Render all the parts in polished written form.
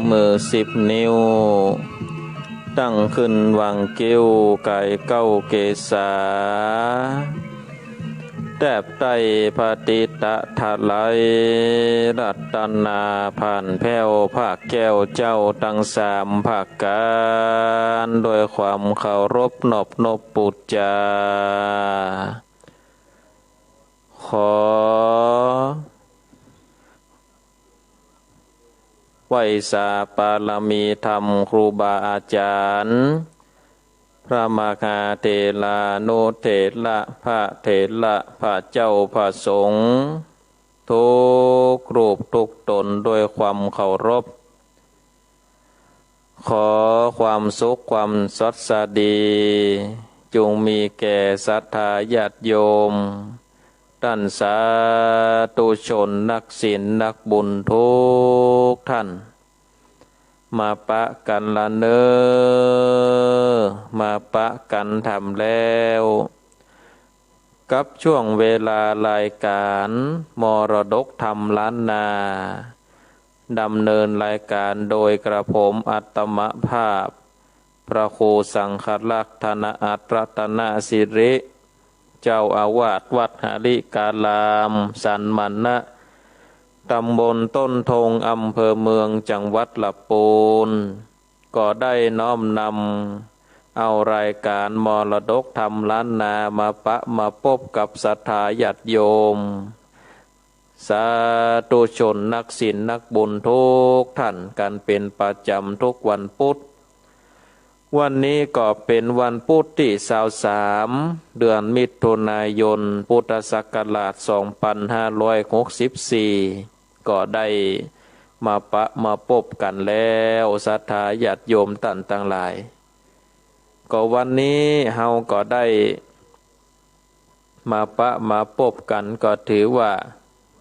มือ10 นิ้วตั้งขึ้นวางกิ้วไก่เก้าเกษาแทบไตปฏิตะทะไลรัตนาผ่านแผ้วภาคแก้วเจ้าตั้ง3ภาคการโดยความเคารพนอบนบปุจจาขอไหว้สาปารมีธรรมครูบาอาจารย์พระมหาเถระนุเถระพระเถระพระเจ้าพระสงฆ์ทุกรูปทุกตนด้วยความเคารพขอความสุขความสัสดีจงมีแก่ศรัทธาญาติโยมท่านสาธุชนนักศีลนักบุญทุกท่านมาปะกันละเนอมาปะกันทำแล้วกับช่วงเวลารายการมรดกธรรมล้านนาดำเนินรายการโดยกระผมอัตมภาพพระครูสังฆลักษณอัตรัตนสิริเจ้าอาวาสวัดหาริกาลามสันมันนะตำบลต้นธงอำเภอเมืองจังหวัดลำพูนก็ได้น้อมนำเอารายการมรดกธรรมล้านนามาพบกับศรัทธาญาติโยมสาธุชนนักศีลนักบุญทุกท่านกันเป็นประจำทุกวันพุธวันนี้ก็เป็นวันพุธที่23เดือนมิถุนายนพุทธศักราช2564ก็ได้มาพบกันแล้วศรัทธาญาติโยมท่านทั้งหลายก็วันนี้เฮาก็ได้มาพบกันก็ถือว่า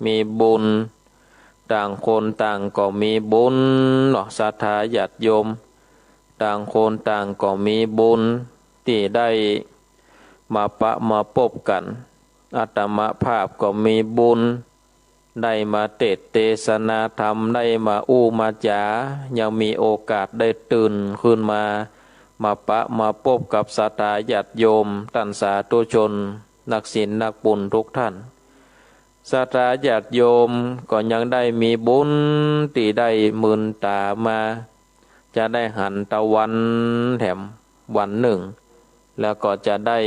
มีบุญต่างคนต่างก็มีบุญเนาะศรัทธาญาติโยมต่างคนต่างก็มีบุญที่ได้มาพบกันอาตมาภาพก็มีบุญได้มาเทศนาธรรมได้มามาจายังมีโอกาสได้ตื่นขึ้นมาพบกับศรัทธาญาติโยมท่านสาธุชนนักศีลนักบุญทุกท่านศรัทธาญาติโยมก็ยังได้มีบุญที่ได้มื่นตามาจะได้หันตะวันแถมวันหนึ่งแล้วก็จะได้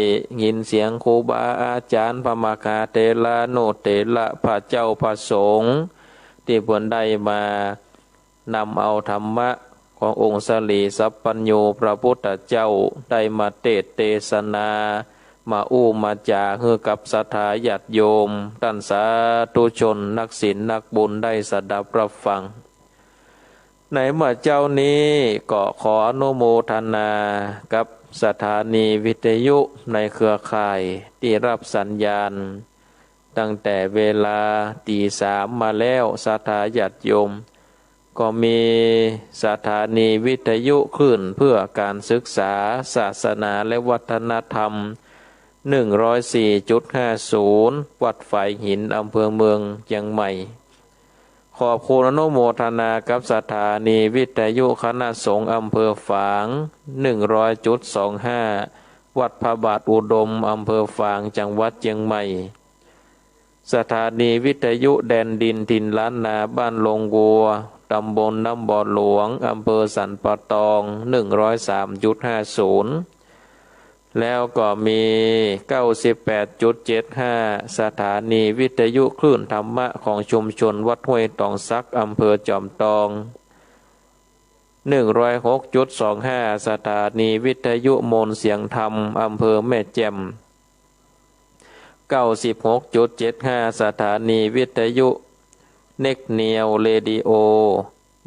ยินเสียงครูบาอาจารย์พระมหาเถระโนเถระพระเจ้าพระสงฆ์ที่เพิ่นได้มานำเอาธรรมะขององค์สลีสัพพัญโญพระพุทธเจ้าได้มาเทศนามามาจาให้กับศรัทธาญาติโยมท่านสาธุชนนักศีลนักบุญได้สดับรับฟังในเมื่อเจ้านี้ก็ขออนุโมทนากับสถานีวิทยุในเครือข่ายที่รับสัญญาณตั้งแต่เวลา3มาแล้วศรัทธาญาติโยมก็มีสถานีวิทยุขึ้นเพื่อการศึกษาศาสนาและวัฒนธรรม104.50 วัดฝายหินอำเภอเมืองเชียงใหม่ขอบคุณอนุโมทนากับสถานีวิทยุคณะสงฆ์อำเภอฝาง100.25 วัดพระบาทอุดมอำเภอฝางจังหวัดเชียงใหม่สถานีวิทยุแดนดินถิ่นล้านนาบ้านลงวัวตำบลน้ำบ่อหลวงอำเภอสันป่าตอง103.50แล้วก็มี 98.75 สถานีวิทยุคลื่นธรรมะของชุมชนวัดห้วยตองซักอำเภอจอมตอง106.25 สถานีวิทยุมนต์เสียงธรรมอำเภอแม่แจ่ม96.75 สถานีวิทยุเน็กเนียวเรดิโอ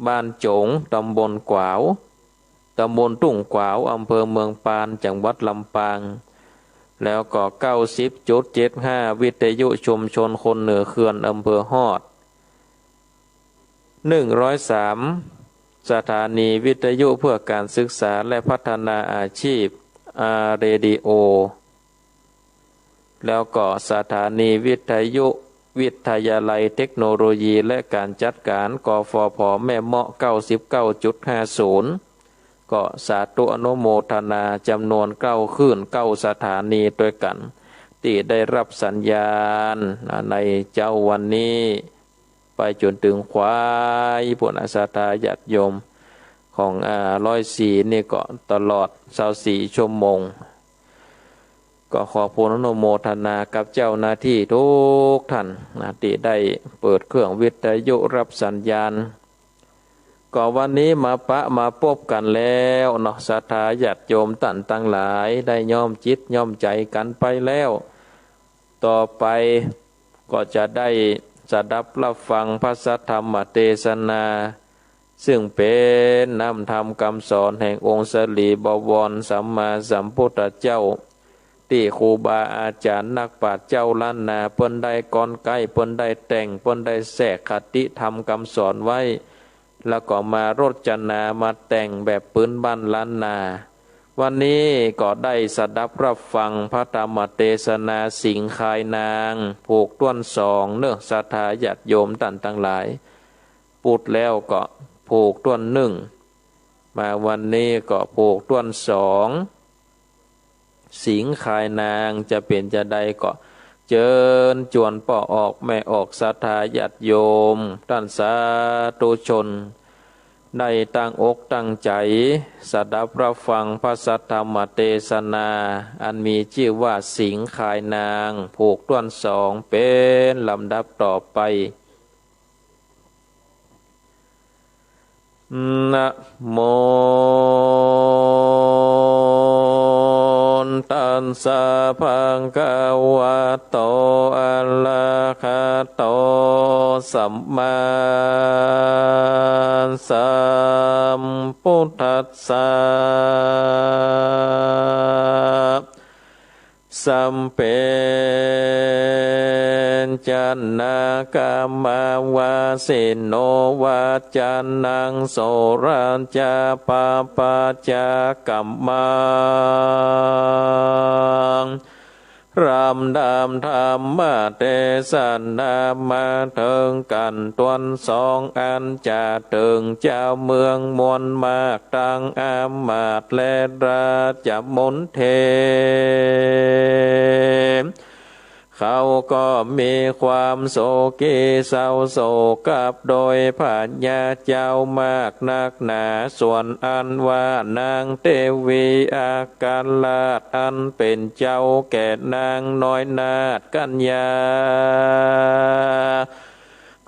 บ้านจงตำบลกวาวตำบลทุ่งกวาวอำเภอเมืองปานจังหวัดลำปางแล้วก็ 90.75 วิทยุชุมชนคนเหนือเขื่อนอำเภอฮอด103 สถานีวิทยุเพื่อการศึกษาและพัฒนาอาชีพเรดิโอแล้วก็สถานีวิทยุ วิทยาลัยเทคโนโลยีและการจัดการกฟผแม่เมาะ99.50ก็สาธุอนุโมทนาจำนวน9คืน9สถานีด้วยกันที่ได้รับสัญญาณในเจ้าวันนี้ไปจนถึงควายปุณศรัทธาญาติโยมของ104นี่ก็ตลอด24ชั่วโมงก็ขอพรอนุโมทนากับเจ้าหน้าที่ทุกท่านที่ได้เปิดเครื่องวิทยุรับสัญญาณก็วันนี้มาพบกันแล้วเนาะศรัทธาญาติโยมท่านทั้งหลายได้ย่อมจิตย่อมใจกันไปแล้วต่อไปก็จะได้สดับรับฟังพระสัทธรรมเทศนาซึ่งเป็นนำธรรมคำสอนแห่งองค์สลีบวรสัมมาสัมพุทธเจ้าที่ครูบาอาจารย์นักปราชญ์เจ้าล้านนาเปิ้นได้ก่อนใกล้เปิ้นได้แต่งเปิ้นได้แทรกคติธรรมคำสอนไว้แล้วก็มารจนามาแต่งแบบปืนบ้านล้านนาวันนี้ก็ได้สดับรับฟังพระธรรมเทศนาสิงคายนางผูกต้วนสองเนื้อศรัทธาญาติโยมท่านทั้งหลายพูดแล้วก็ผูกต้วนหนึ่งมาวันนี้ก็ผูกต้วนสองสิงคายนางจะเป็นจะใดก็เจิญจวนป่อออกแม่ออกศรัทธาญาติโยมท่านสาธุชนได้ตั้งอกตั้งใจสดับรับฟังพระสัทธรรมเทศนาอันมีชื่อว่าสิงคายนางผูกต้วนสองเป็นลำดับต่อไปนะโมตัสสะภะคะวะโตอะระหะโตสัมมาสัมพุทธัสสะสัมเปจันนากามาวาสิโนวาจานังโสราจาปาปาจากัมมังรำดำธรรมะเทศนามาถึงกันตวนสองอันจะถึงเจ้าเมืองมวลมากตังอามาตย์และราชมนเทเขาก็มีความโศกีเศร้าโศกกับโดยพระญาเจ้ามากนักหนาส่วนอันว่านางเทวีอาการลาดอันเป็นเจ้าแก่นางน้อยนาถกัญญา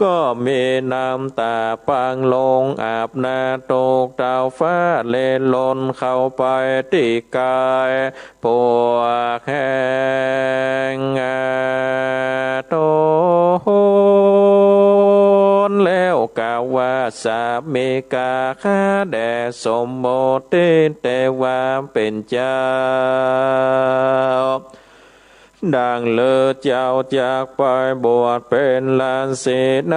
ก็มีน้ำตาปางลงอาบนาตกดาวฟ้าเลลนเข้าไปที่กายปวกแห้งโตนแล้วกาวว่าสามีกาข้าแด่สมโมติแต่ว่าเป็นเจ้าดังเลือเจ้าจากไปบวชเป็นลานสีใน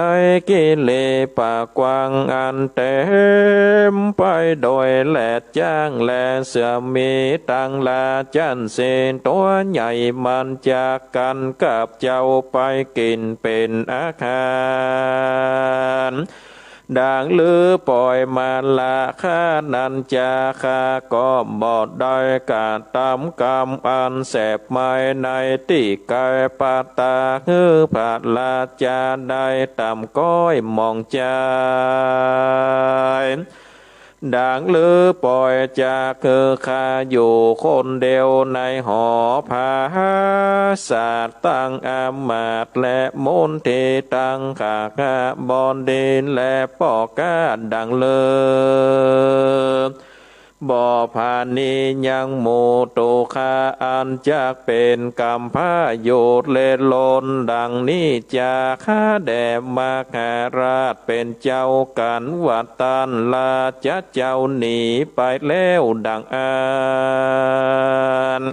กิเลปากวางอันเต็มไปโดยแหลดจ้างและเสือมีตังลาจันเสนตัวใหญ่มันจากกันกับเจ้าไปกินเป็นอาหารดังลือปล่อยมาละข้านันจาคาก็บอดได้กาตามกรรมอันแสบไม้ในที่กายปาตาฮือผาลาจาได้ตามก้อยมองใจดังลือปล่อยจากคือข้าอยู่คนเดียวในหอผาศาสตร์ตั้งอามาตย์และมนเทตั้งขากาบอนดินและปอกาดังลือบ่อผานี้ยังโมโตคาอันจากเป็นกรรมพาโยดเลลนดังนี้จะข้าแด่มาคาราชเป็นเจ้ากันวัดตันลาจะเจ้าหนีไปแล้วดังอ่าน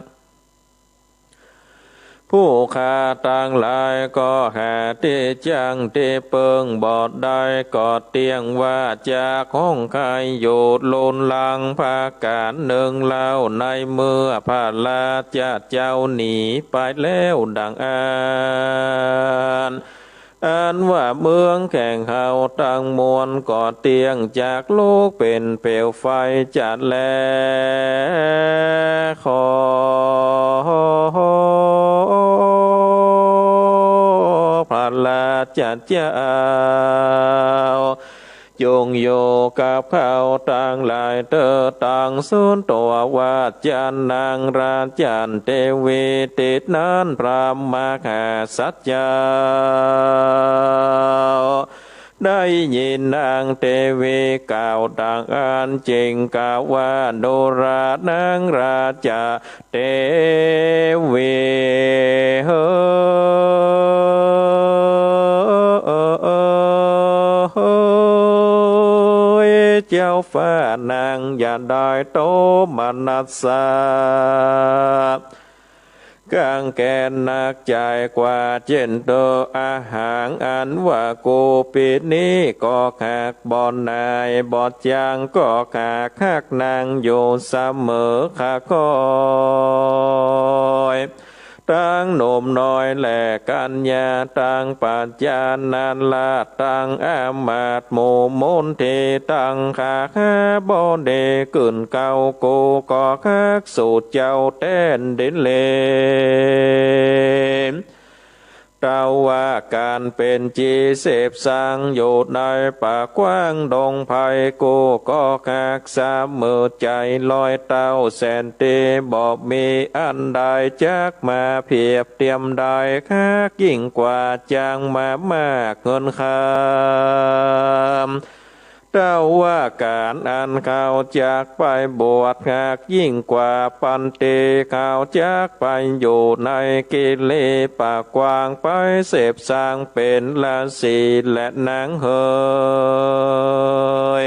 ผู้ข้าต่างหลายก็หาที่จังที่เปิงบอดได้ก็เตียงว่าจากห้องใครโยดลนลังภาการหนึ่งเล่าในเมื่อพระลาจะเจ้าหนีไปแล้วดังอ่าน อันว่าเมืองแข่งเฮาตั้งมวลก่อเตียงจากโลกเป็นเปลวไฟจัดแลขอพระลาจัดเจ้าจงโยกับเขาต่างหลายเตอต่างสุนตัวว่าจันนางราจันเทวีติดนั้นพระมหาสัจจาได้ยินนางเทวีกล่าวต่างอันจริงกล่าวว่าโดรานางราชาเทวีเจ้าฟ้านางอย่าได้โตมนัสสะกางแกนนักใจกว่าเจนโตอาหารอันว่ากูปิดนี้ก็ขากบอนนายบอดจางก็ขากคักนางอยู่เสมอขากอยตั้งหนุ่มน้อยแหลกัญญาตั้งปัจจานันลาตั้งอามาตหมู่มนเทตั้งขาบอเดกึ่นเก่ากูก็คักสูดเจ้าแต้นดินเลเต้าว่าการเป็นจีเสพสังอยู่ในป่ากว้างดงไผ่กูก็คักสามมือใจลอยเต้าแสนตีบอกมีอันใดจักมาเพียบเตรียมได้คักยิ่งกว่าจางมามากเงินคำเต้าว่าการอันเขาจากไปบวชหากยิ่งกว่าปันเตเขาจากไปอยู่ในกิเลสปากกว้างไปเสพสร้างเป็นราศีและนางเฮย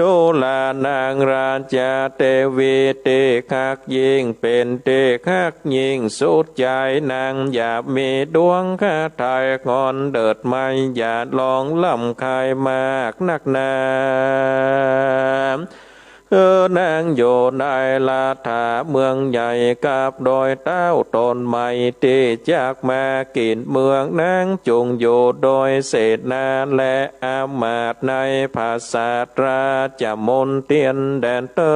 ดูลานางราชาเทวีเตคักยิ่งเป็นเตคักยิ่งสุดใจนางอย่ามีดวงคาไทยงอนเดิดไม่อย่าลองล่ำคายมากนักนานางโยในลาถาเมืองใหญ่กับดอยเต้าตนใหม่ที่จากมากินเมืองนางจงโยโดยเศษนานและอามาตในภาษาตราจะมนเตียนแดนเตอ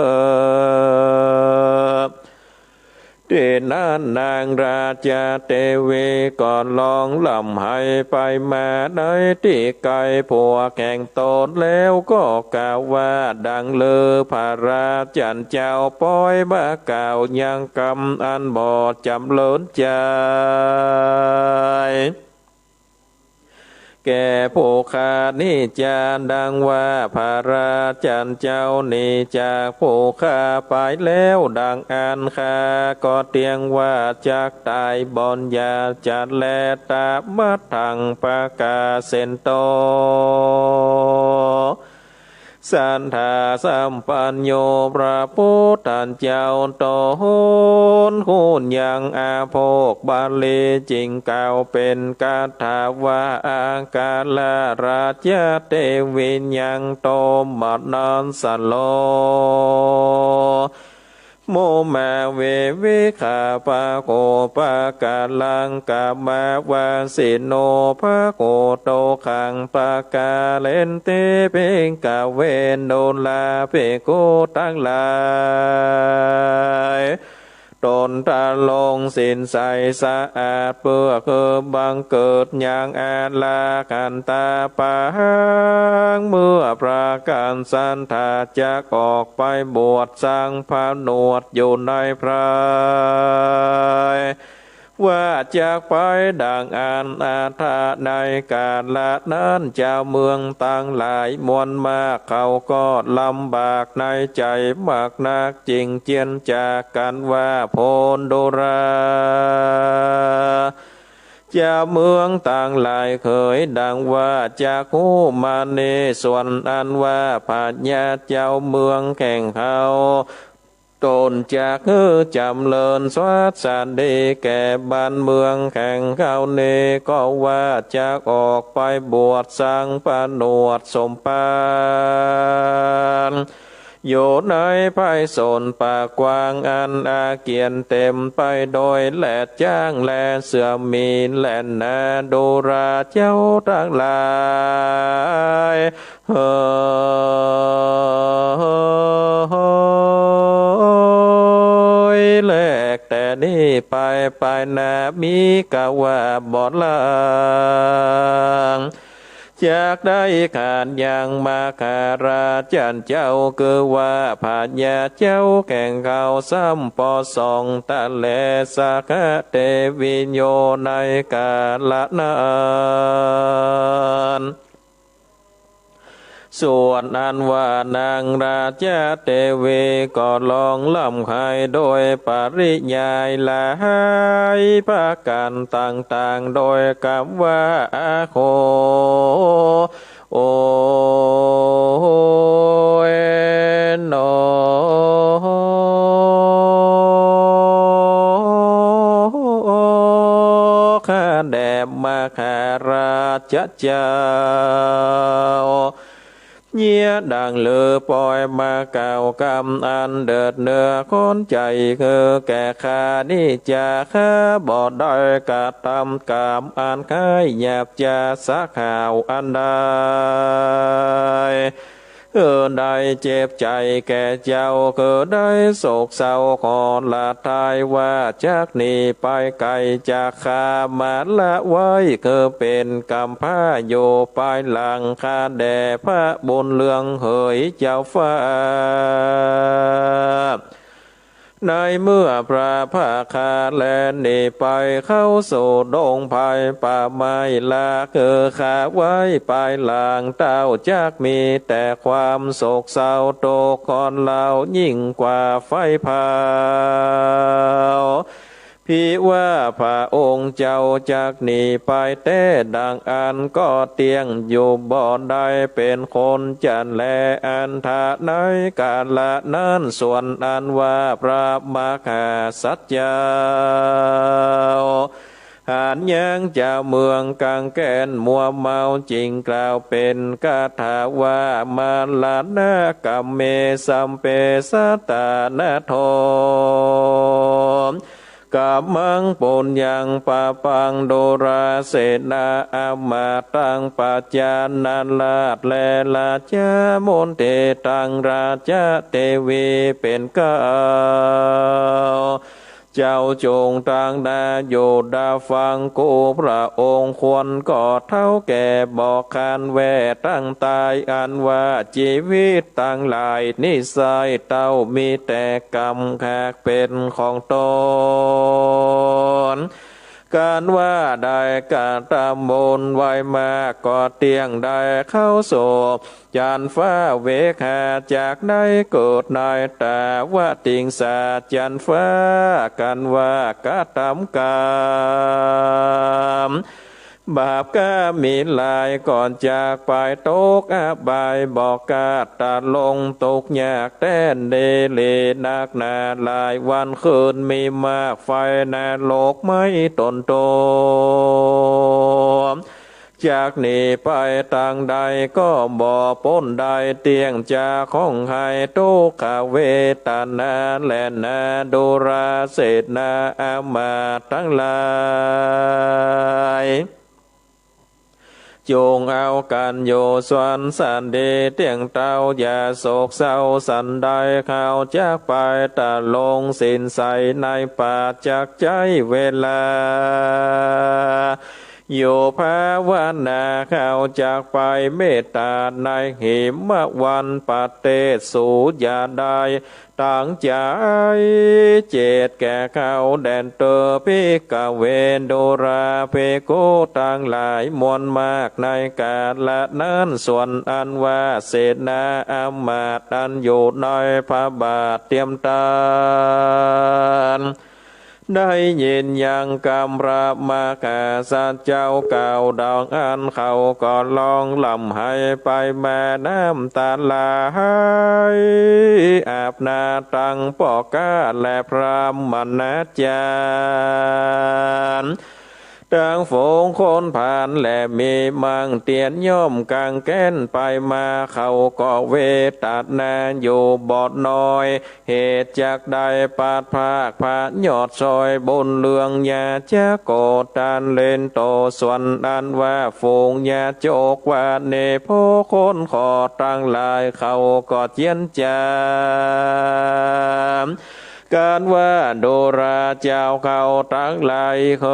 เดนั้นนางราชาเทวีก่อนลองลำให้ไปมาในที่ไกลผัวแข่งตนแล้วก็กล่าวว่าดังเลือพระราชันเจ้าป้อยบ้ากล่าวยังกำอันบอดจำเลินใจแก่ผู้ขานิจาดังว่าพระราชันเจ้านี่จากผู้ข้าไปแล้วดังอันข้าก็เตียงว่าจากตายบอนยาจัดแลตามัดทังปากาเซนโตสันทาสัมปัญโยพระพุทธเจ้าโตโหนหุนยังอาโภคบาลีจริงเก่าเป็นกาถาวาอากาลาราชเทวินยังโตมดนอนสโลโมมาเววิขาปะโกปะกาลังกามาวาสิโนภะโกโตขังปะกาเลนเตเปงกาเวนโดลาเปโกตั้งหลายตนตาลงสินใสสะอาดเพื่อคือบังเกิดอย่างอาลากันตาปางเมื่อประการสันทาจะออกไปบวชสร้างผนวดอยู่ในพระว่าจากไปดังอันอาถาในกาลนั้นเจ้าเมืองต่างหลายมวลมากเขาก็ลำบากในใจมากนักจริงเจียนจากกันว่าโพนโดราเจ้าเมืองต่างหลายเคยดังว่าจากหูมาเนส่วนอันว่าพาญาเจ้าเมืองแข่งเขาตนจากจำเลินสวัสดีแก่บ้านเมืองแข่งเขาเนก็ว่าจากออกไปบวชสร้างปนวดสมปาน อยู่ในไพศาลป่ากว้างอันอาเกียนเต็มไปโดยแหลดจ้างแลเสือมีแหลนนาดูราเจ้าทั้งหลายเฮ้ยแลกแต่นี้ไปนามีกะว่าบอดลางจากได้ขาดอย่างมาคาราจันเจ้าคือว่าผาญาเจ้าแข่งเขาซ้ำปอสองตะเลสักเตวิญโยในกาละนานส่วนอันว่านางราชาเตวีก็ลองล่ำไห้โดยปริยายหลายภาการต่างๆโดยคำว่าอาโคโอเอนโนข้าแด่มาคาราชเจ้าเงียดังเลือปล่อยมาเก่ากำอันเดิดเนื้อคนใจคือแก่ขานิจาข้าบอดได้กะทำกามอันคายหยาบจะสักข่าวอันใดได้เจ็บใจแก่เจ้าคือได้โศกเศร้าขอละทายว่าจากนี้ไปไกลจากข้ามาละไว้คือเป็นกำพร้าโยปลายหลังข้าแด่พระบุญเรืองเหยเจ้าฟ้าในเมื่อพระภาคาแลนหนีไปเข้าสู่ดงไผ่ป่าไม้ลาคือขาไว้ปลายหลังเต้าจากมีแต่ความโศกเศร้าโตคอนเหล่ายิ่งกว่าไฟเผาพี่ว่าพระองค์เจ้าจากหนีไปแต่ดังอันก็เตียงอยู่บ่อใดเป็นคนจันแลอันทะในกาละนั้นส่วนอันว่าพระมหาสัจเจ้าหานยังเจ้าเมืองกังแกนมัวเมาจริงกล่าวเป็นคาถาว่ามาลานกัมเมสัมเปสตานาโทกับมังปุญญังปะปังโดราเสนาอามาตังปัจจานันลาดแลลาจามนเตตังราชเตวีเป็นเก้าเจ้าจงตังดาโยดาฟังกูพระองค์ควรกอดเท่าแก่บอกคานแวตั้งตายอันว่าชีวิตตั้งหลายนิสัยเต้ามีแต่กรรมแขกเป็นของตนการว่าได้การตามบนไว้มาก็เตียงได้เข้าโศกจานฟ้าเวกาจากได้เกิดได้แต่ว่าติงสาจันฟ้ากันว่ากะทำกรรมบาปก็มีลายก่อนจากไปตกอบายบอกกาตัดลงตกยากแต้นเดเลนักนาหลายวันคืนมีมากไฟนาโลกไม่ตนโตจากนี้ไปต่างใดก็บ่พ้นใดเตียงจากของใครทุกขเวตนาและนาดุราเศษนาอามาทั้งหลายจงเอากันโยสวนสันเดเตียงเต้าอย่าโศกเศร้าสันใดเข้าจากไปตะลงสินใสในป่าจากใจเวลาโยภาวนาเข้าจากไปเมตตาในหิมวันปเตสูญาได้ตั้งใจเจตแก่เขาแดนเตอพิกเวนโดราเพโกตั้งหลายมวลมากในกาละนั้นส่วนอันว่าเศษนาอามาตอันอยู่ในพระบาทเตรียมตานได้ยินยังกำรามาคาสัจเจ้าเก่าดองอันเขาก็ลองลำให้ไปแม่น้ำตาลายอาบนาตังปอกาและพระมณจารย์ ดังฝูงคนผ่านและมีมังเตียนย่อมกางแก้นไปมาเขาก็เวตัดนานอยู่บอดน้อยเหตุจากใดปาดภาคผายอดซอยบนเลืองยาจะโกตานเล่นโตส่วนอันว่าฝูงยาโจกว่าเนโพคนขอตั้งหลายเขาก็เจียนจามการว่าโดราเจ้าเขาตั้งหลายเค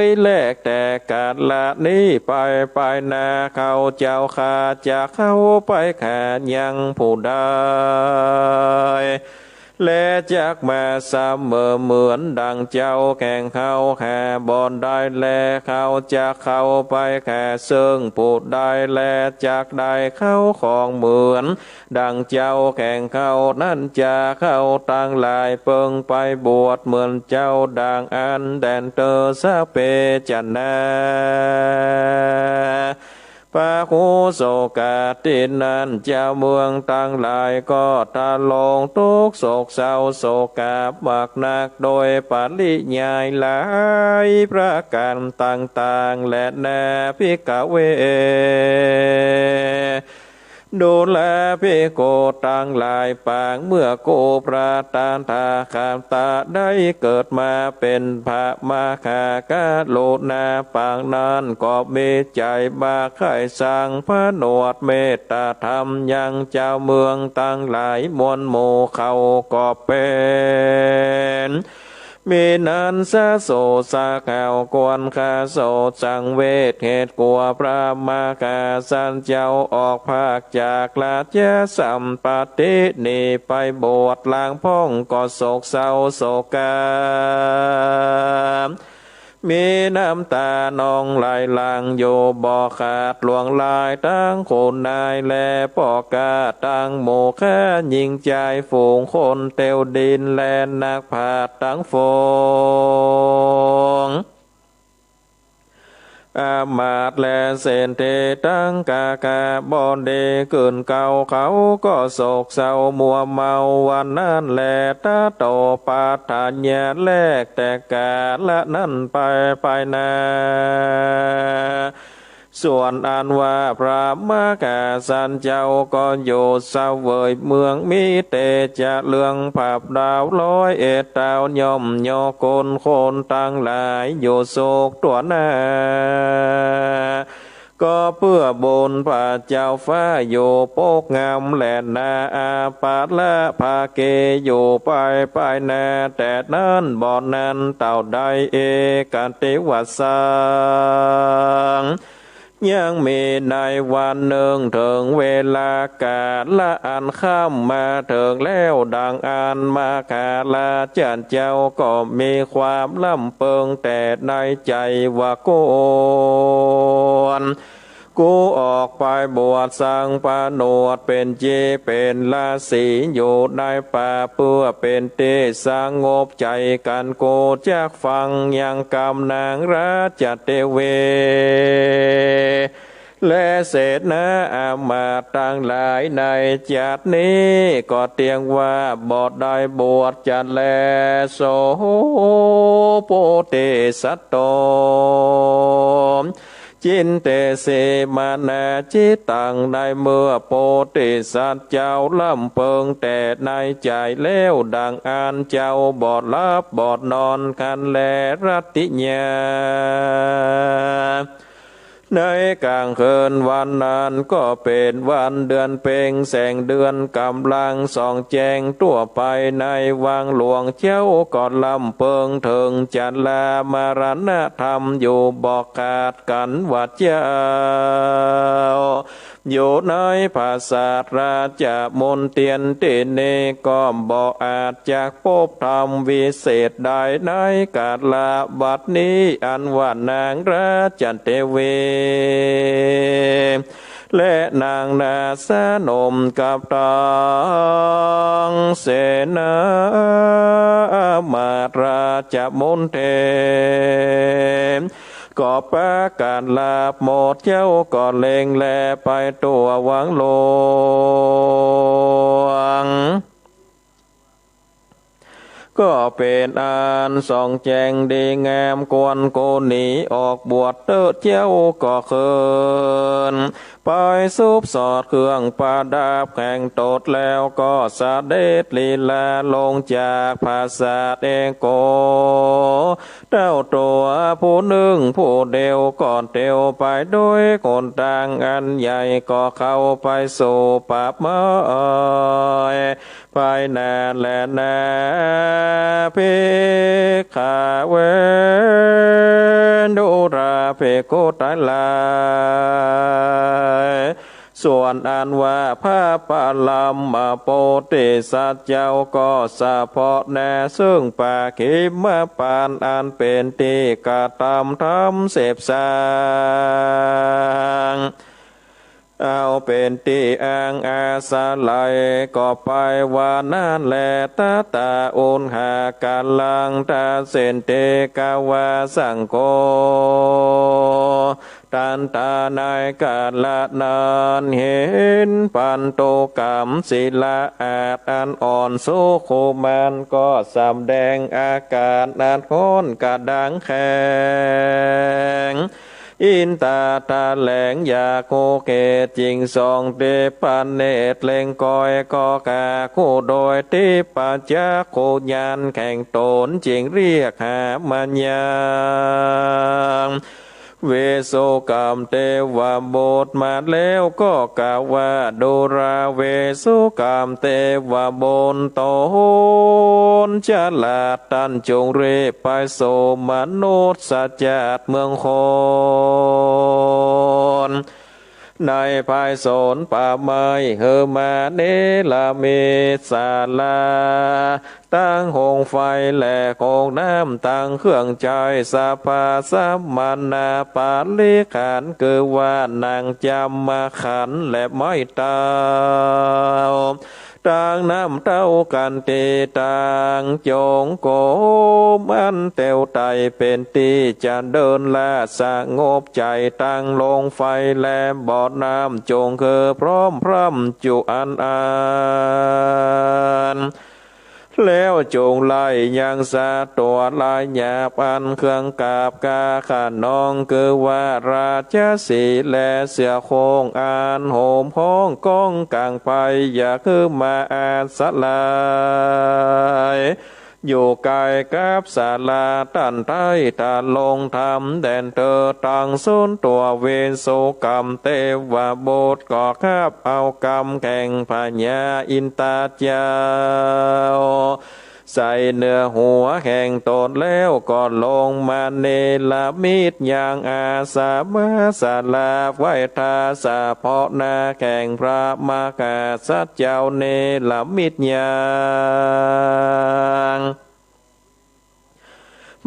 ยแลกแต่การละนี้ไปนาเขาเจ้าขาจะเข้าไปแข่ยังผู้ใดและจากมาเสมอเหมือนดังเจ้าแข่งเขาแข่บอนได้แลเขาจะเข้าไปแข่ซึ่งผู้ได้แลจากได้เข้าของเหมือนดังเจ้าแข่งเขานั่นจะเข้าตั้งหลายเปิงไปบวชเหมือนเจ้าดังอันแดนเตอสะเปจันนาพระคูโสกาตินันเจ้าเมืองตั้งหลายก็ตาลงทุกโศกเศร้าโศกาบักหนักโดยปริยายหลายประการต่างๆและแน่พิกเวดูแลพี่โกตั้งหลายปางเมื่อโกปราตานทาขามตาได้เกิดมาเป็นพระมาคากาโลนาปางนั้นก็มีใจบาไข่สร้างพระโนดเมตตาธรรมยังเจ้าเมืองตั้งหลายมวลโมเขาก็เป็นมีนันสะโสสาข่าวกวนคาโสสังเวทเหตุกลัวพระมาคาสันเจ้าออกภาคจากลาเจสัมปตินีไปบวชลางพ่องก็โศกเศร้าโศกามีน้ำตานองไหลหลังโยบ่อขาดหลวงลายตั้งโคนนายและปอกาตั้งโมฆะยิงใจฝูงคนเตียวดินและนักผาดตั้งฝงอามาตและเสนเทตั้งกากาบอนเดเกินเก่าเขาก็โศกเศร้ามัวเมาวันนั้นแลตาโตปาฐานญาแลกแต่กาละนั้นไปนาส่วนอันว่าพระมกาสันเจ้าก็อยู่เสวยเมืองมิเตจะเลืองภาพดาวร้อยเอ็ดดาวย่อมโยกคนตั้งหลายอยู่โศกตัวหน้าก็เพื่อบนพระเจ้าฟ้าอยู่โปกงามแหลนาอาปาละภาเกอยู่ไปนาแต่นั้นบ่อนั้นเต่าใดเอกันติวัสสังยังมีในวันหนึ่งถึงเวลากาละอันข้ามมาถึงแล้วดังอันมาคาลาจันเจ้าก็มีความล่ำเปิงแต่ในใจว่าโกนกูออกไปบวชสังปะโนดเป็นเจเป็นราศีอยู่ในป่าเพื่อเป็นเตสงบใจกันโกจากฟังยังกำนางราชเตเวและเศษนาอามาตตั้งหลายในจัดนี้ก็เตียงว่าบอดได้บวชจัดแลโสโปเตสัตโตจินเตเสมานาจิตังในเมื่อโปติสัตเจ้าล่ำเปิงแต่ในใจแล้วดังอันเจ้าบอดลับบอดนอนคันแลรัติญาในกลางคืนวันนั้นก็เป็นวันเดือนเพ็ญแสงเดือนกำลังส่องแจงทั่วไปในวังหลวงเจ้าก่อนลำเพิงถึงจันลามารณธรรมอยู่บอกขาดกันวัดเจ้าอยู่ในภาษาราชมนเตียนติเนก็บ่อาจจากพบธรรมวิเศษใดในกาลาบัดนี้อันว่านางราชเทเวและนางนาสนมกับตองเสนามาราชมนเทก็ประการลาบหมดเจ้าก็เล็งแลไปตัววังหลวง ก็เป็นอันส่องแจงดีงามกวนโกหนีออกบวชเติดเจ้าก็เคินไปซุบสอดเครื่องประดับแข่งตดแล้วก็สะเด็ดลีลาลงจากภาษาเองโกเจ้าตัวผู้หนึ่งผู้เดียวก่อนเดียวไปด้วยคนต่างอันใหญ่ก็เข้าไปสู่ป่าไม้ไปแน่แลแน่พิขาเวนดูราเพโกตายลายส่วนอันว่าพระปาลัมมาโปติสัจเจ้าก็สะเพาะแน่ซึ่งปาคิมปานอันเป็นตีกะตำทำเสพสางเอาเป็นที่อ้างอาสาไลก็ไปว่านั่นแลตาตาอุนหากาลังตาเสนเตกาวาสังโกตันตานายกาลนานเห็นปันโตกรรมศิลาอาจอันอ่อนสุขุมันก็สำแดงอาการอันโคนกระดังแข็งอินตาตาแหลงยาโคเกจิงสองเตปันเนตเลงกอยก็กาคู่โดยที่ปัจจโคญานแข่งตนจิงเรียกหามัญญาเวโสกรรมเทวบทมาแล้วก็กล่าวว่าดูราเวโสกรรมเทวบนตนฉลาดตันจงเรไปโสมนุษย์สัจจัดเมืองคนในภายโสนป่าไม้เฮมาเนลาเมสาลาตั้งหงไฟแหล่คงน้ำตั้งเครื่องใจสาภาสัมมานาปาลิขันคือว่านางจำมาขันและไม่ตาต่างน้ำเต้ากันตีต่างจงโกมันเตียวไตเป็นตีจะเดินและสงบใจตั้งลงไฟแลบอดน้ำจงคือพร้อมพร่ำจุอันแล้วจงไล่ยังสาตัวลายหยาบอันเครื่องกาบกาขานองคือว่าราชสีและเสือโคงอันโหมห้องก้องกลางไปอย่าคือมาอาสลายอยู่ไกลกับศาลาตันใต้ตาลงทำแดนเตอตังสุนตัวเวนโสกรรมเทวโบทก่อคาบเอากรรมแข่งพญาอินตาเจ้าใส่เนื้อหัวแห่งตนแล้วก็ลงมาเนลมิตอย่างอาสามาสาลาไว้ทาสาเพาะนาแข่งพระมากาสัจเจ้าเนลมิตอย่าง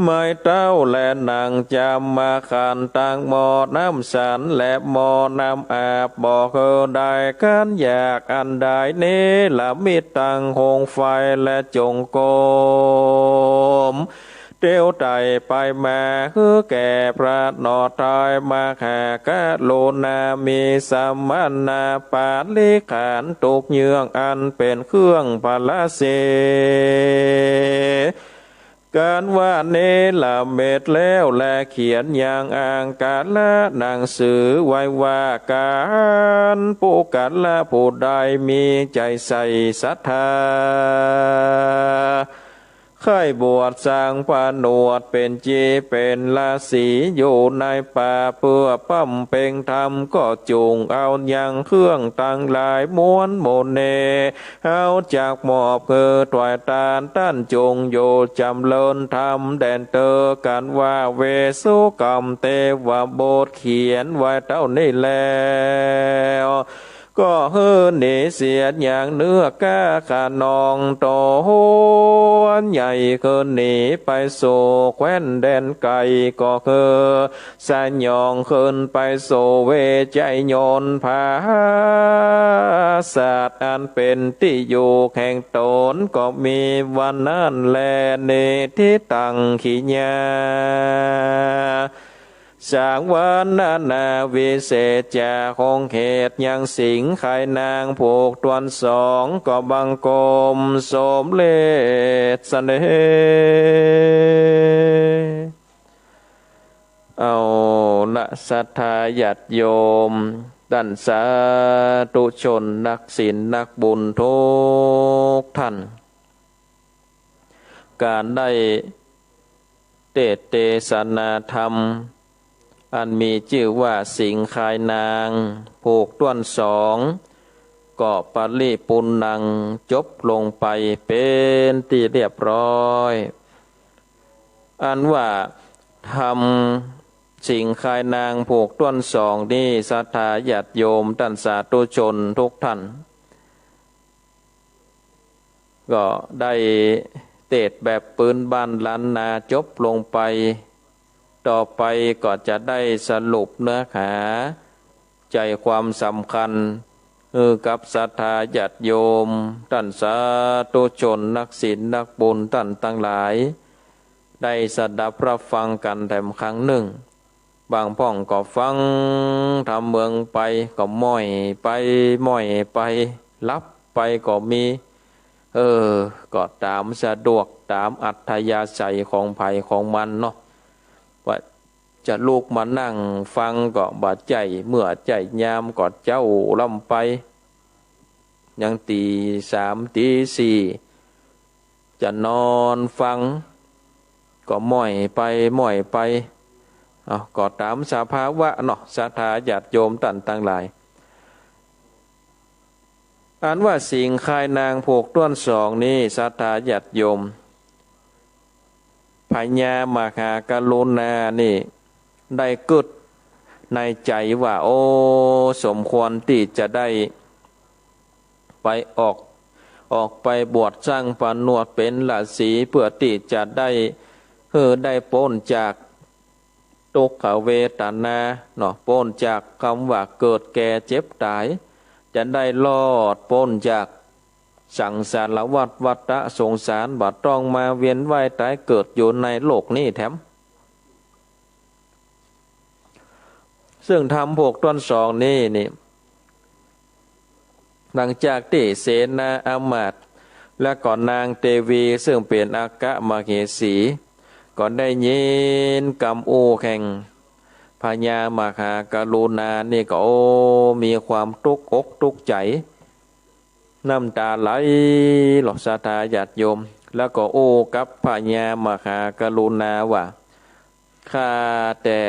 ไม่เต้าและนางจำมาขันตังหมอน้ำสันและหมอน้ำอาบบอกเธอได้กันอยากอันใดนี้ละมิตตังหงไฟและจงโกมเตียวไตไปมาคือแก่พระนอตายมาหากะโลนามีสัมมานาปาลิขานตุกเยืองอันเป็นเครื่องพละเสการว่าเนลาเม็ดแล้วและเขียนอย่างอ่างการละหนังสือไว้ว่าการผู้กันละผู้ใดมีใจใส่ศรัทธาค่อยบวชสร้างผนวดเป็นจีเป็นราศีอยู่ในป่าเพื่อปั้มเพ่งธรรมก็จูงเอาอย่างเครื่องตั้งหลายม้วนโมเนเอาจากหมอบคือถวายตาลต้านจงโยจำเลินธรรมแดนเตอกันว่าเวสุกรรมเทวโบทเขียนไว้เท่านี้แล้วก็เฮือหนีเสียดอย่างเนื้อกาขานองโตหวนใหญ่คืนหนีไปสู่แคว้นแดนไกลก็คือสายองคืนไปสู่เวใจโยนผาศาสตร์อันเป็นที่อยู่แห่งตนก็มีวันนั้นแลเนทิตังขิญา สางวันนาวิเศษจาคงเหตุยังสิงไข่นางผูกตวนสองก็บังกมสมเลศเสน่เอาละศรัทธาญาติโยมท่านสาธุชนนักศีลนักบุญทุกท่านการได้เทศนาธรรมอันมีชื่อว่าสิงคายนางผูกต้วนสองก็ปริปุณนังจบลงไปเป็นที่เรียบร้อยอันว่าทำสิงคายนางผูกต้วนสองนี้ศรัทธาญาติโยมท่านสาธุชนทุกท่านก็ได้เทศแบบปืนบ้านล้านนาจบลงไปต่อไปก็จะได้สรุปเนื้อหาใจความสำคัญกับศรัทธาญาติโยมท่านสาธุชนนักศีลนักบุญท่านทั้งหลายได้สดับรับฟังกันแต่ครั้งหนึ่งบางพ่องก็ฟังทำเมืองไปก็ม้อยไปม้อยไปรับไปก็มีก็ตามสะดวกตามอัธยาศัยของไผของมันเนาะว่าจะลูกมานั่งฟังก็บาดใจเมื่อใจยามก็เจ้าล่ำไปยังตีสามตีสี่จะนอนฟังก็ม้อยไปม้อยไปก็ตามสภาวะเนาะศรัทธาญาติโยมท่านทั้งหลายอันว่าสิงคายนางผูกต้วนสองนี้ศรัทธาญาติโยมพญามหากรุณานี่ได้เกิดในใจว่าโอ้สมควรที่จะได้ไปออกไปบวชสร้างปานวดเป็นฤาษีเพื่อที่จะได้พ้นจากทุกขเวทนาเนาะพ้นจากคำว่าเกิดแก่เจ็บตายจะได้รอดพ้นจากสังสารวัฏสงสารบัดต้องมาเวียนว่ายตายเกิดอยู่ในโลกนี้แถมซึ่งทำพวกต้นสองนี่หลังจากที่เสนาอามาตย์และก่อนนางเทวีซึ่งเป็นอากะมเหสีก่อนได้ยินกำอูแข่งพญามหากรุณานี่ก็มีความทุกข์อกทุกข์ใจน้ำตาไหลหลอกศรัทธาญาติโยมแล้วก็กับพญามหากรุณาว่าข้าแต่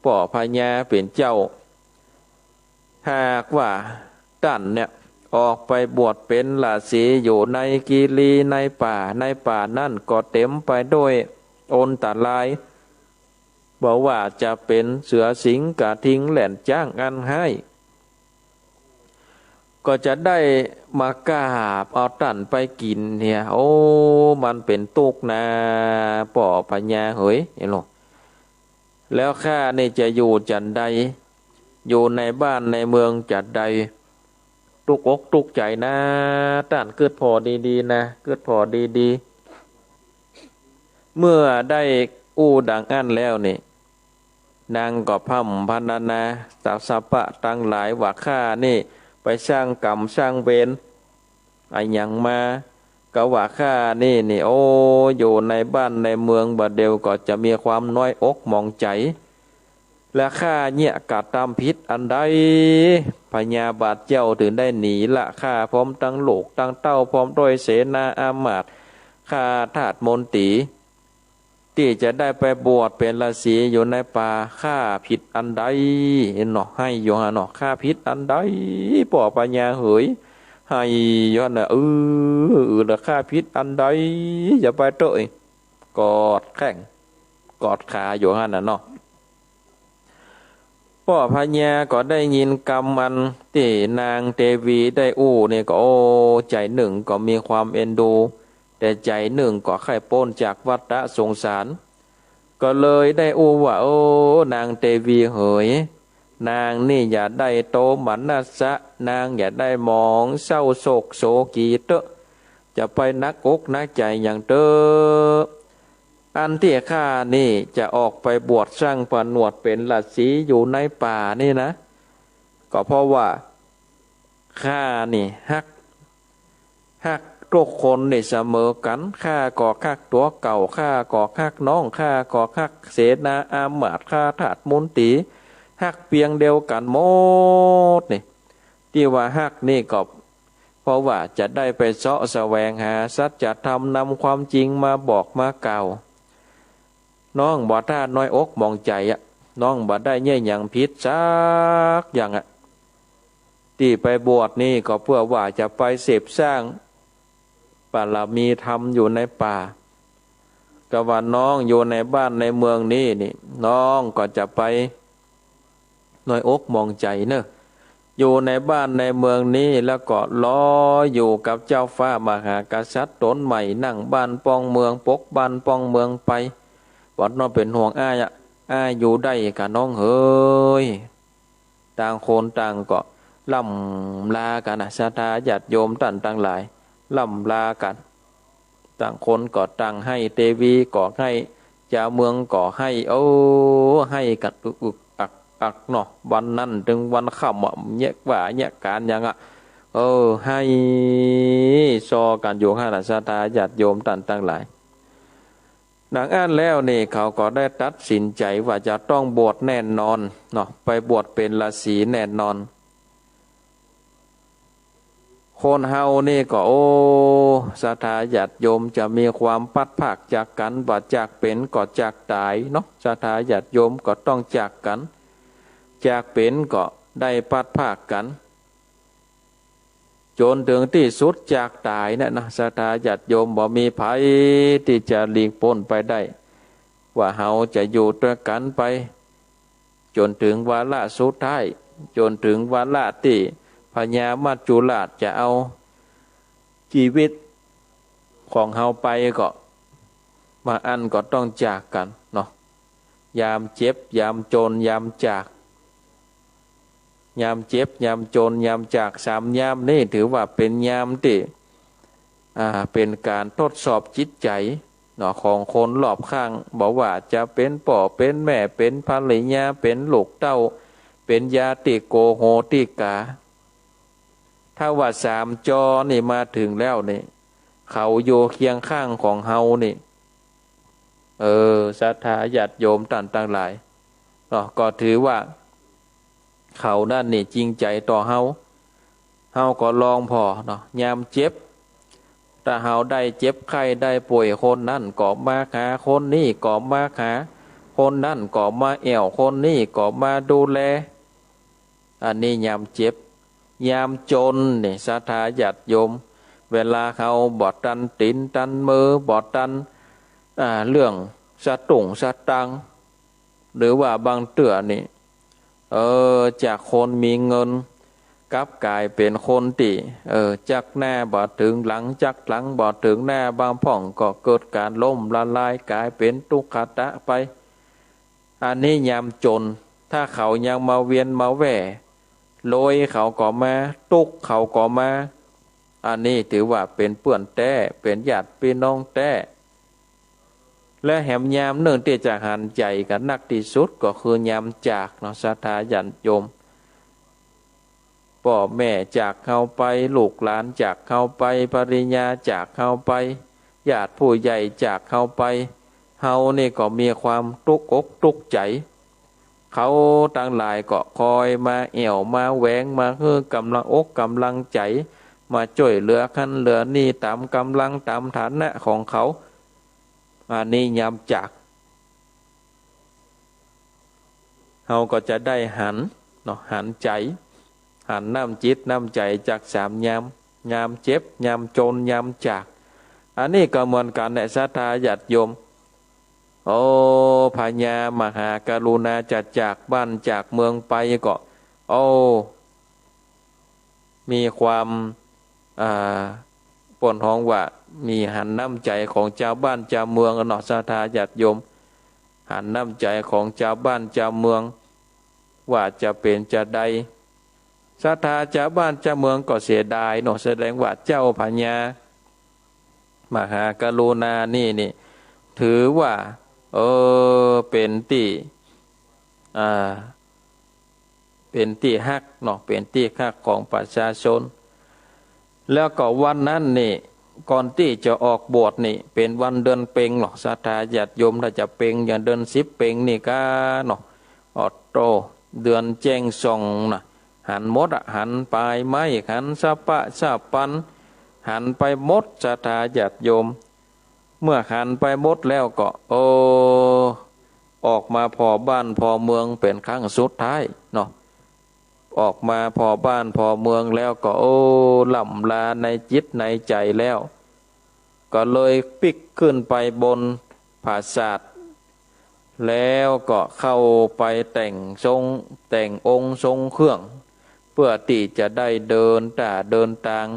พ่อพญาเป็นเจ้าหากว่าท่านเนี่ยออกไปบวชเป็นฤาษีอยู่ในกีรีในป่านั่นก็เต็มไปด้วยอนตรายบอกว่าจะเป็นเสือสิงกระทิงแหล่นจ้างอันให้ก็จะได้มากราบเอาตันไปกินเนี่ยมันเป็นตุกนะป่อพญาเฮ้ยเห็นหรอแล้วข้านี่จะอยู่จันใดอยู่ในบ้านในเมืองจัดใดตุกอกตุกใจนะตันเกิดพอดีๆนะเกิดพอดีๆเมื่อได้ดังอันแล้วนี่นางก็พำพรรณนาสัพพะตั้งหลายว่าข้านี่ไปสร้างกรรมสร้างเวรอย่างมาก็ว่าข้านี่อยู่ในบ้านในเมืองบัดเดียวก็จะมีความน้อยอกมองใจและข้าเนี่ยกะตามพิษอันใดพญาบาทเจ้าถึงได้หนีละข้าพร้อมตั้งโลกตั้งเต้าพร้อมด้วยเสนาอามาตย์ข้าทาสมนตรีที่จะได้ไปบวชเป็นฤาษีอยู่ในป่าข้าผิดอันใดเนาะให้โยฮะเนาะข้าผิดอันใดป่อปัญญาเหยให้โยฮะน่ะแล้วข้าผิดอันใดอย่าไปเตยกอดแข้งกอดขาโยฮะน่ะเนาะป่อปัญญาก็ได้ยินกรรมมันที่นางเทวีได้เนี่ยก็ใจหนึ่งก็มีความเอ็นดูแต่ใจหนึ่งก็ไข้พ้นจากวัฏสงสารก็เลยได้ว่านางเทวีเหยนางนี่อย่าได้โตมันนัสสะนางอย่าได้มองเศร้าโศกโศกีเตอะจะไปนักอกนักใจอย่างเตอะ อันที่ข้านี่จะออกไปบวชสร้างผนวดเป็นฤาษีอยู่ในป่านี่นะก็เพราะว่าข้านี่ฮักทุกคนนี่เสมอกันข้าก็ฮักตัวเก่าข้าก็ฮักน้องข้าก็ฮักเสนาอามาตย์ข้าทาสมนตรีฮักเพียงเดียวกันหมดนี่ที่ว่าฮักนี่ก็เพราะว่าจะได้ไปเสาะแสวงหาสัจธรรมนำความจริงมาบอกมากล่าวน้องบ่ท่าน้อยอกมองใจอ่ะน้องบ่ได้เยี่ยอย่างผิดสักอย่างอ่ะที่ไปบวชนี่ก็เพื่อว่าจะไปเสพสร้างบารมีธรรมอยู่ในป่าก็ว่าน้องอยู่ในบ้านในเมืองนี้นี่น้องก็จะไปน้อยอกมองใจเนอะอยู่ในบ้านในเมืองนี้แล้วก็ล้ออยู่กับเจ้าฟ้ามหากษัตริย์ตนใหม่นั่งบ้านป้องเมืองปกบ้านป้องเมืองไปวัดน้องเป็นห่วงอ้ายอยู่ได้กับน้องเฮ้ยต่างคนต่างก็ล่ำลากันนะศรัทธาญาติโยมต่างต่างหลายล่ำลากันต่างคนก็ต่างให้เทวีก็ให้เจ้าเมืองก็ให้ให้กันอึกอักเนาะวันนั้นถึงวันค่ำเนี่ยว่าเนี่ยการยังให้ซอกันอยู่ข้างหน้าศรัทธาญาติโยมต่างต่างหลายดังอ่านแล้วนี่เขาก็ได้ตัดสินใจว่าจะต้องบวชแน่นอนเนาะไปบวชเป็นฤาษีแน่นอนคนเฮานี่ก็ศรัทธาญาติโยมจะมีความพัดภาคจากกันบ่จากเป็นก็จากตายเนาะศรัทธาญาติโยมก็ต้องจากกันจากเป็นก็ได้พัดภาคกันจนถึงที่สุดจากตายเนี่ยนะศรัทธาญาติโยมบ่มีภัยที่จะหลีกพ้นไปได้ว่าเฮาจะอยู่ด้วยกันไปจนถึงวาระสุดท้ายจนถึงวาระที่พญามัจจุราชจะเอาชีวิตของเฮาไปก็มาอันก็ต้องจากกันเนาะยามเจ็บยามจนยามจากยามเจ็บยามจนยามจากสามยามนี่ถือว่าเป็นยามที่เป็นการทดสอบจิตใจเนาะของคนรอบข้างบอกว่าจะเป็นพ่อเป็นแม่เป็นภรรยาเป็นลูกเต้าเป็นญาติโกโหติกาถ้าว่าสามจอนี่มาถึงแล้วนี่เขาโยเคียงข้างของเฮานี่ศรัทธาญาติโยมต่างๆหลายเนาะก็ถือว่าเขาด้านนี่จริงใจต่อเฮาก็ลองพอเนาะยามเจ็บถ้าเฮาได้เจ็บไข้ได้ป่วยคนนั่นก็มาหาคนนี้ก็มาหาคนนั่นก็มาแอวคนนี้ก็มาดูแลอันนี้ยามเจ็บยามจนนี่ศรัทธาญาติโยมเวลาเขาบอดตันตินตันมือบอดตันเรื่องสตุงสตังหรือว่าบางเตือนี่จากคนมีเงินกลับกลายเป็นคนที่จักหน้าบอดถึงหลังจักหลังบอดถึงหน้าบางพ่องก็เกิดการล่มละลายกลายเป็นทุกขตะไปอันนี้ยามจนถ้าเขายังมาเวียนมาแหว่โรยเขาก็มาตุกเขาก็มาอันนี้ถือว่าเป็นเปื่อนแต้เป็นญาติพี่น้องแต้และแหมยามเนื่องที่จะหันใจกันนักที่สุดก็คือยามจากเนาะศรัทธาญาติโยมพ่อแม่จากเข้าไปลูกหลานจากเข้าไปภริยาจากเข้าไปญาติผู้ใหญ่จากเข้าไปเฮานี่ก็มีความทุกข์อกทุกข์ใจเขาต่างหลายก็คอยมาแอวมาแหวงมาเฮือกำลังอกกำลังใจมาช่วยเหลือขันเหลือนี่ตามกำลังตามฐานะของเขาอันนี้ยามจากเฮาก็จะได้หันเนาะหันใจหันน้ำจิตน้ำใจจากสามยามเจ็บยามจนยามจากอันนี้ก็เหมือนกันในศรัทธาญาติโยมพญามหากรุณาจะจากบ้านจากเมืองไปก็มีความปนห้องว่ามีหันน้ำใจของเจ้าบ้านเจ้าเมืองเนาะศรัทธาญาติโยมหันน้ำใจของเจ้าบ้านเจ้าเมืองว่าจะเป็นจะใดศรัทธาเจ้าบ้านเจ้าเมืองก็เสียดายเนาะแสดงว่าเจ้าพญามหากรุณานี่ ถือว่าเป็นที่อ่าเป็นที่ฮักเนาะเป็นที่ฮักของประชาชนแล้วก็วันนั้นนี่ก่อนที่จะออกบวชนี่เป็นวันเดือนเพ็ญเนาะศรัทธาญาติโยมถ้าจะเพ็ญอย่างเดือน10เพ็ญนี่ก็เนาะออโตเดือนแจ้งส่องนะหันมดหันปลายไม้หันสะปะสะปันหันไปมดศรัทธาญาติโยมเมื่อหันไปมดแล้วก็ออกมาพอบ้านพอเมืองเป็นครั้งสุดท้ายเนาะออกมาพอบ้านพอเมืองแล้วก็ล่ำลาในจิตในใจแล้วก็เลยปิกขึ้นไปบนปราสาทแล้วก็เข้าไปแต่งองค์ทรงเครื่องเพื่อที่จะได้เดินทาง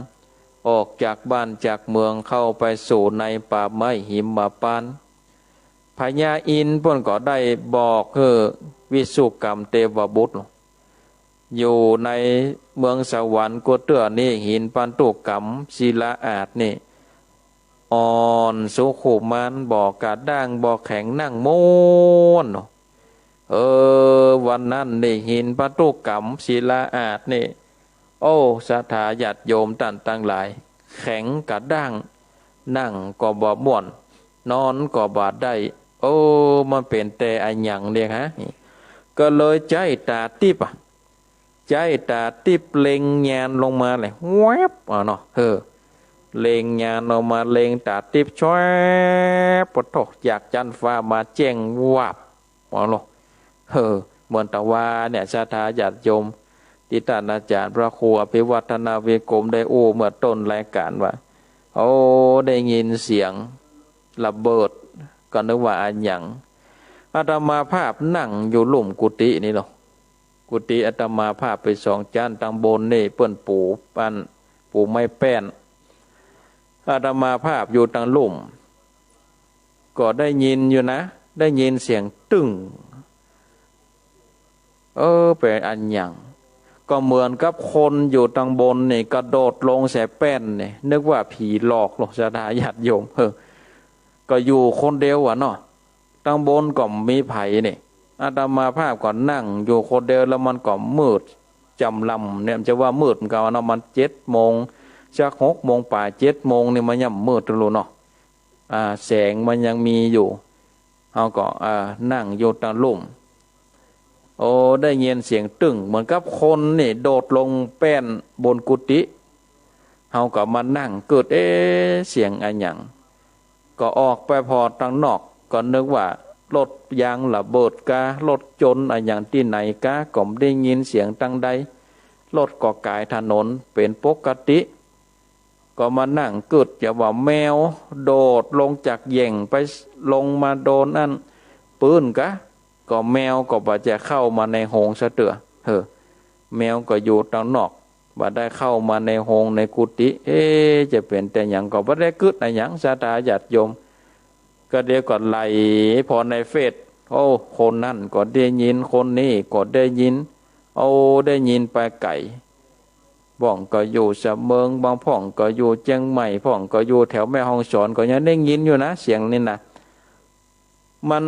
ออกจากบ้านจากเมืองเข้าไปสู่ในป่าไม้หิมพานต์พญาอินทร์เพิ่นก็ได้บอกวิสุกรรมเทวบุตรอยู่ในเมืองสวรรค์กุเตื้อนี่หินปันตุกรรมศิลาอาจนี่อ่อนสุขุมันบอกกาด่างบอกแข็งนั่งโมนวันนั้นนี่หินปันตุกรรมศิลาอาจนี่ศรัทธาญาติโยมตั้งหลายแข็งกาด่างนั่งก็บ่ม่วนนอนก็บ่ได้มันเป็นแต่อันหยังเนี่ยฮะก็เลยใจตาติบใจตาติบเล็งญาณลงมาเลยแวบเนาะเล็งญาณออกมาเล็งตาติบช่วยปดตกจากจันฟ้ามาแจ้งวับเนาะเหมือนตะวาเนี่ยศรัทธาญาติโยมที่ท่านอาจารย์พระครูอภิวัฒนาเวกรมได้เมื่อต้นรายการว่าได้ยินเสียงระเบิดก็นึกว่าอันหยังอาตมาภาพนั่งอยู่หลุมกุฏินี่หรอกุฏิอาตมาภาพไปสองจานตังบนนี่เปิ้นปูไม้แป้นอาตมาภาพอยู่ตังหลุมก็ได้ยินอยู่นะได้ยินเสียงตึ้งเป็นอันหยังก็เหมือนกับคนอยู่ตังบนนี่กระโดดลงแสแป้นนี่นึกว่าผีหลอกหรอกศรัทธาญาติโยมก็อยู่คนเดียวเนาะตังบนก็มีไผ่นี่อาตมาภาพก็นั่งอยู่คนเดียวแล้วมันก็มืดจำลำเนี่ยจะว่ามืดก็เนาะมัน7 โมงจาก6 โมงป่า7 โมงนี่มันยังมืดตลอดเนาะแสงมันยังมีอยู่เขาก็นั่งอยู่ตะลุ่มได้ยินเสียงตึงเหมือนกับคนนี่โดดลงแป้นบนกุฏิเขาก็มานั่งเกิดเสียงอะไรอย่างก็ออกไปพอทางนอกก็นึกว่ารถยางระเบิดการถจนอะไรอย่างที่ไหนกาก็ไม่ได้ยินเสียงตั้งใดรถก็กายถนนเป็นปกติก็มานั่งเกิดจะว่าแมวโดดลงจากแย่งไปลงมาโดนอันปืนกะก็แมวก็บ่จะเข้ามาในโฮงซะเตือแมวก็อยู่ทางนอกบ่ได้เข้ามาในโฮงในกุฏิจะเป็นแต่หยังก็บ่ได้กึดอะไรหยังศรัทธาญาติโยมก็เดี๋ยวก็ไหลพอในเฟซคนนั่นก็ได้ยินคนนี้ก็ได้ยินได้ยินไปไก่บ้องก็อยู่สะเมืองบางพ่องก็อยู่เชียงใหม่พ่องก็อยู่แถวแม่ฮ่องสอนก็ยังได้ยินอยู่นะเสียงนี่นะมั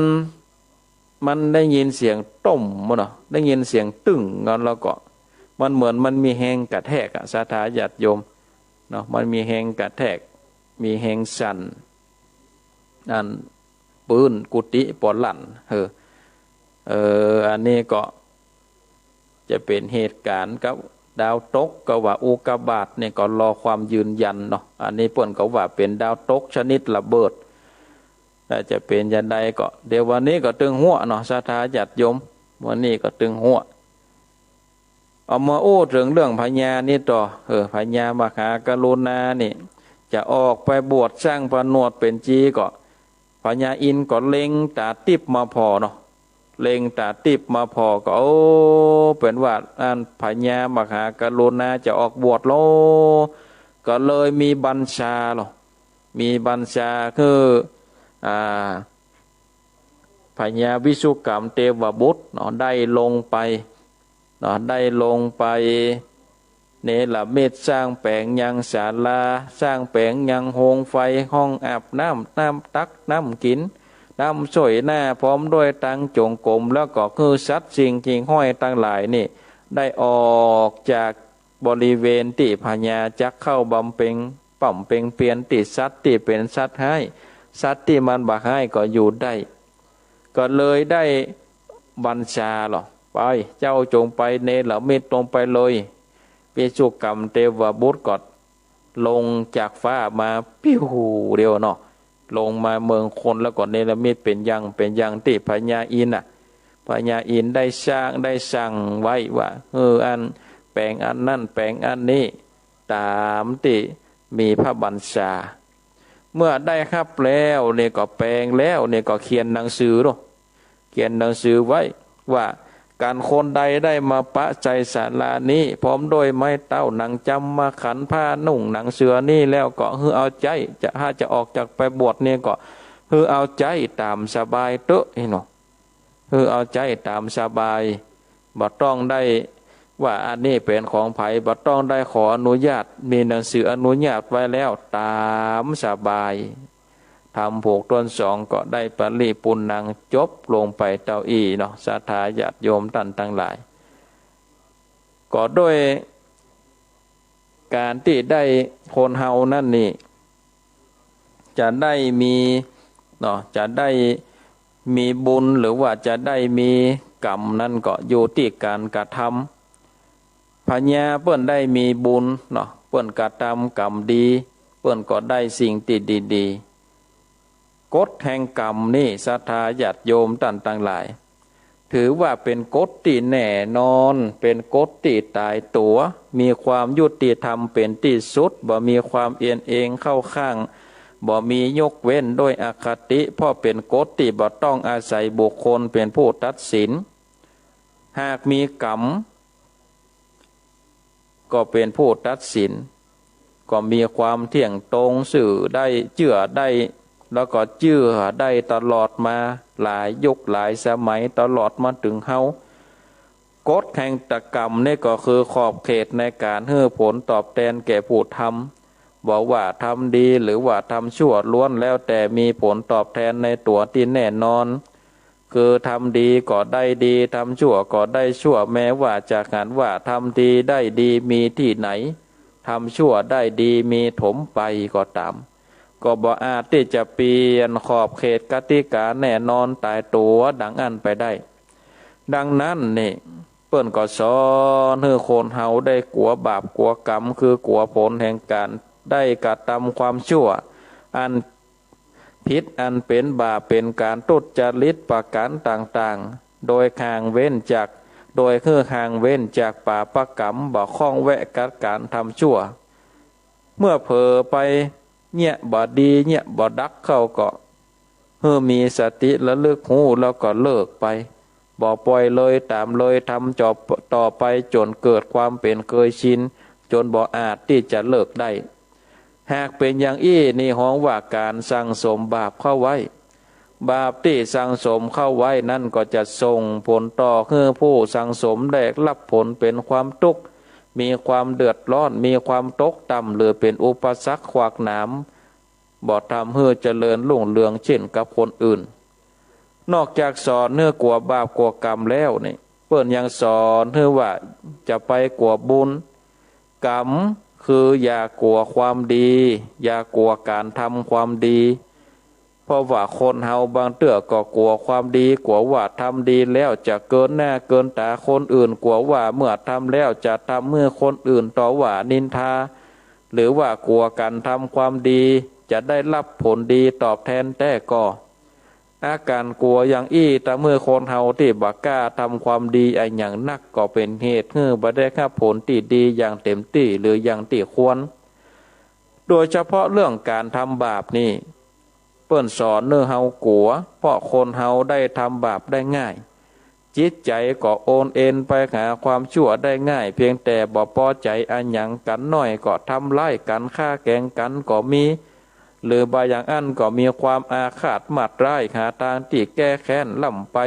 นได้ยินเสียงต้มมั้งเนาะได้ยินเสียงตึ้งงั้นแล้วก็มันเหมือนมันมีแหงกระแทกศรัทธาญาติโยมเนาะมันมีแหงกระแทกมีแหงสั่นอันปืนกุฏิปอลั่นอันนี้ก็จะเป็นเหตุการณ์กับดาวตกก็ว่าอุกกาบาตเนี่ยก็รอความยืนยันเนาะอันนี้เพิ่นก็ว่าเป็นดาวตกชนิดระเบิดแต่จะเป็นยันใดก็เดี๋ยววันนี้ก็ตึงหัวเนาะศรัทธาญาติโยมวันนี้ก็ตึงหัวเอามาถึงเรื่องพญานี่ต่อพญามหากรุณานี่จะออกไปบวชสร้างผนวดเป็นจีก็พญาอินก็เล็งตาติบมาพอเนาะเล็งตาติบมาพอก็เป็นว่าอันพญามหากรุณาจะออกบวชโลก็เลยมีบัญชาหรอมีบัญชาคือพญาวิสุกรรมเทวบุตรเนาะได้ลงไป เนรมิตสร้างแปลงยังศาลาสร้างแปลงยังโฮงไฟห้องอาบน้ำตักน้ำกินน้ำสวยหน้าพร้อมด้วยตังจงกรมแล้วก็คือสัตว์สิ่งจริงห้อยตั้งหลายนี่ได้ออกจากบริเวณที่พญาจักเข้าบำเพ็ญป่อมเพ็งเปลี่ยนติดสัตว์ที่เป็นสัตว์ให้สัตว์ที่มันบ่ให้ก็อยู่ได้ก็เลยได้บัญชาหรอไปเจ้าจงไปเนรมิตลงไปเลยปิสุกรรมเทวบุตรก็ลงจากฟ้ามาปิ้วเดียวเนาะลงมาเมืองคนแล้วก็เนรมิตเป็นยังที่พญาอินทร์พญาอินทร์ได้สร้างได้สั่งไว้ว่าอันแปลงอันนั่นแปลงอันนี้ตามที่มีพระบัญชาเมื่อได้ครับแล้วเนี่ยก็แปลงแล้วเนี่ยก็เขียนหนังสือเนาะเขียนหนังสือไว้ว่าการคนใดได้มาปะใจศาลานี้พร้อมโดยไม้เต้าหนังจำมาขันผ้านุ่งหนังเสือนี่แล้วก็เอาใจถ้าจะออกจากไปบวชเนี่ยก็เอาใจตามสบายเตอะเนาะเอาใจตามสบายบ่ต้องได้ว่าอันนี้เป็นของไผ่บ่ต้องได้ขออนุญาตมีหนังสืออนุญาตไว้แล้วตามสบายทำผูกต้นสองก็ได้ปริปุณังจบลงไปเต้าอีเนาะศรัทธาญาติโยมท่านทั้งหลายก็ด้วยการที่ได้คนเฮานั่นนี่จะได้มีเนาะจะได้มีบุญหรือว่าจะได้มีกรรมนั่นก็อยู่ที่การกระทำพญาเปิ้นได้มีบุญเนาะเปิ้นกระทำกรรมดีเปิ้นก็ได้สิ่งที่ดีๆกฎแห่งกรรมนี่ศรัทธาญาติโยมท่านทั้งหลายถือว่าเป็นกฎที่แน่นอนเป็นกฎที่ตายตัวมีความยุติธรรมเป็นที่สุดบ่มีความเอียงเองเข้าข้างบ่มียกเว้นโดยอคติเพราะเป็นกฎที่บ่ต้องอาศัยบุคคลเป็นผู้ตัดสินหากมีกรรมก็เป็นผู้ตัดสินก็มีความเที่ยงตรงสื่อได้เชื่อได้แล้วก็เชื่อได้ตลอดมาหลายยุคหลายสมัยตลอดมาถึงเฮากฎแห่งตกรรมนี่ก็คือขอบเขตในการให้ผลตอบแทนแก่ผู้ทำบอกว่าทำดีหรือว่าทำชั่วล้วนแล้วแต่มีผลตอบแทนในตัวที่แน่นอนคือทำดีก็ได้ดีทำชั่วก็ได้ชั่วแม้ว่าจะหันว่าทำดีได้ดีมีที่ไหนทำชั่วได้ดีมีถมไปก็ตามก็บ่อาจที่จะเปลี่ยนขอบเขตกติกาแน่นอนตายตัวดังอันไปได้ดังนั้นนี่เปิ้นก็สอนให้คนเฮาได้กลัวบาปกลัวกรรมคือกลัวผลแห่งการได้กระทำความชั่วอันผิดอันเป็นบาปเป็นการทุจริตประการต่างๆโดยห่างเว้นจากห่างเว้นจากบาปกรรมบ่ข้องแวะกับการทำชั่วเมื่อเผลอไปเนี่ยบ่ดีเนี่ยบ่ดักเข้าก็มีสติระลึกหูแล้วก็เลิกไปบ่ปล่อยเลยตามเลยทำจบต่อไปจนเกิดความเป็นเคยชินจนบ่อาจที่จะเลิกได้หากเป็นอย่างอี้นี่ฮ้องว่าการสั่งสมบาปเข้าไว้บาปที่สั่งสมเข้าไว้นั่นก็จะส่งผลต่อให้ผู้สั่งสมได้รับผลเป็นความทุกข์มีความเดือดร้อนมีความตกต่ำหรือเป็นอุปสรรคขวากหนามบ่ทำให้เจริญรุ่งเรืองเช่นกับคนอื่นนอกจากสอนเนื้อกลัวบาปกลัวกรรมแล้วนี่เปิ้นยังสอนเพื่อว่าจะไปกลัวบุญกรรมคืออย่ากลัวความดีอย่ากลัวการทำความดีเพราะว่าคนเฮาบางเตื้อก็กลัวความดีกลัวว่าทำดีแล้วจะเกินหน้าเกินตาคนอื่นกลัวว่าเมื่อทำแล้วจะทำเมื่อคนอื่นต่อว่านินทาหรือว่ากลัวการทำความดีจะได้รับผลดีตอบแทนแต่ก็อาการกลัวอย่างอี้แต่เมื่อคนเฮาที่บักกล้าทำความดีไอ้อย่างนักก็เป็นเหตุให้บ่ได้รับผลที่ดีอย่างเต็มที่หรืออย่างที่ควรโดยเฉพาะเรื่องการทำบาปนี่เปิ้นสอนเนื้อเฮากลัวเพราะคนเฮาได้ทำบาปได้ง่ายจิตใจก็โอนเอ็นไปหาความชั่วได้ง่ายเพียงแต่บ่พอใจอันหยังกันน้อยก็ทำร้ายกันฆ่าแกล้งกันก็มีหรือบางอย่างอันก็มีความอาฆาตมาดร้ายหาทางที่แก้แค้นล่ำไป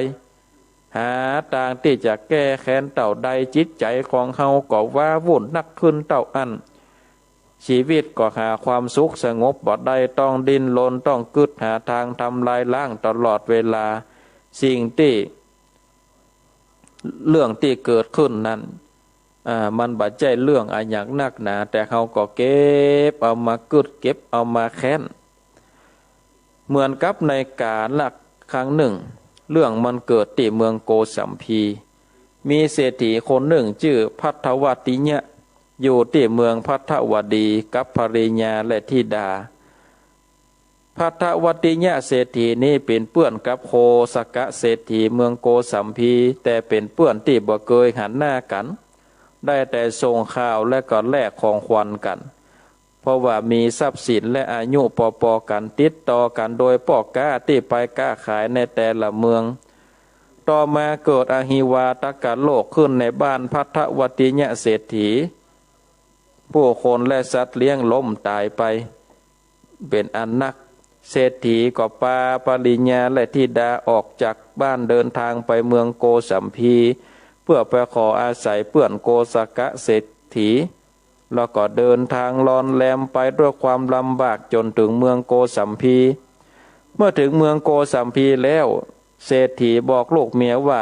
หาทางที่จะแก้แค้นเต่าใดจิตใจของเฮาก็ว่าวุ่นนักขึ้นเต่าอันชีวิตก็หาความสุขสงบบ่ได้ต้องดิ้นรนต้องกึดหาทางทำลายล้างตลอดเวลาสิ่งที่เรื่องที่เกิดขึ้นนั้นมันบาดใจเรื่องอะไรอย่างนักหนาแต่เขาก็เก็บเอามากึดเก็บเอามาแค้นเหมือนกับในกาลครั้งหนึ่งเรื่องมันเกิดที่เมืองโกสัมพีมีเศรษฐีคนหนึ่งชื่อภัทวติญะอยู่ที่เมืองภัทวดีกับภริยาและธิดาภัทวติญะเศรษฐีนี้เป็นเพื่อนกับโคสกะเศรษฐีเมืองโกสัมพีแต่เป็นเพื่อนที่บ่เคยหันหน้ากันได้แต่ส่งข่าวและก็แลกของขวัญกันเพราะว่ามีทรัพย์สินและอายุปอๆกันติดต่อกันโดยปอกก้าที่ไปก้าขายในแต่ละเมืองต่อมาเกิดอหิวาตกโรคขึ้นในบ้านภัทวติญะเศรษฐีผู้คนและสัตว์เลี้ยงล้มตายไปเป็นอันนักเศรษฐีก็พาภริยาและธิดาออกจากบ้านเดินทางไปเมืองโกสัมพีเพื่อไปขออาศัยเพื่อนโกสกะเศรษฐีแล้วก็เดินทางลอนแลมไปด้วยความลำบากจนถึงเมืองโกสัมพีเมื่อถึงเมืองโกสัมพีแล้วเศรษฐีบอกลูกเมียว่า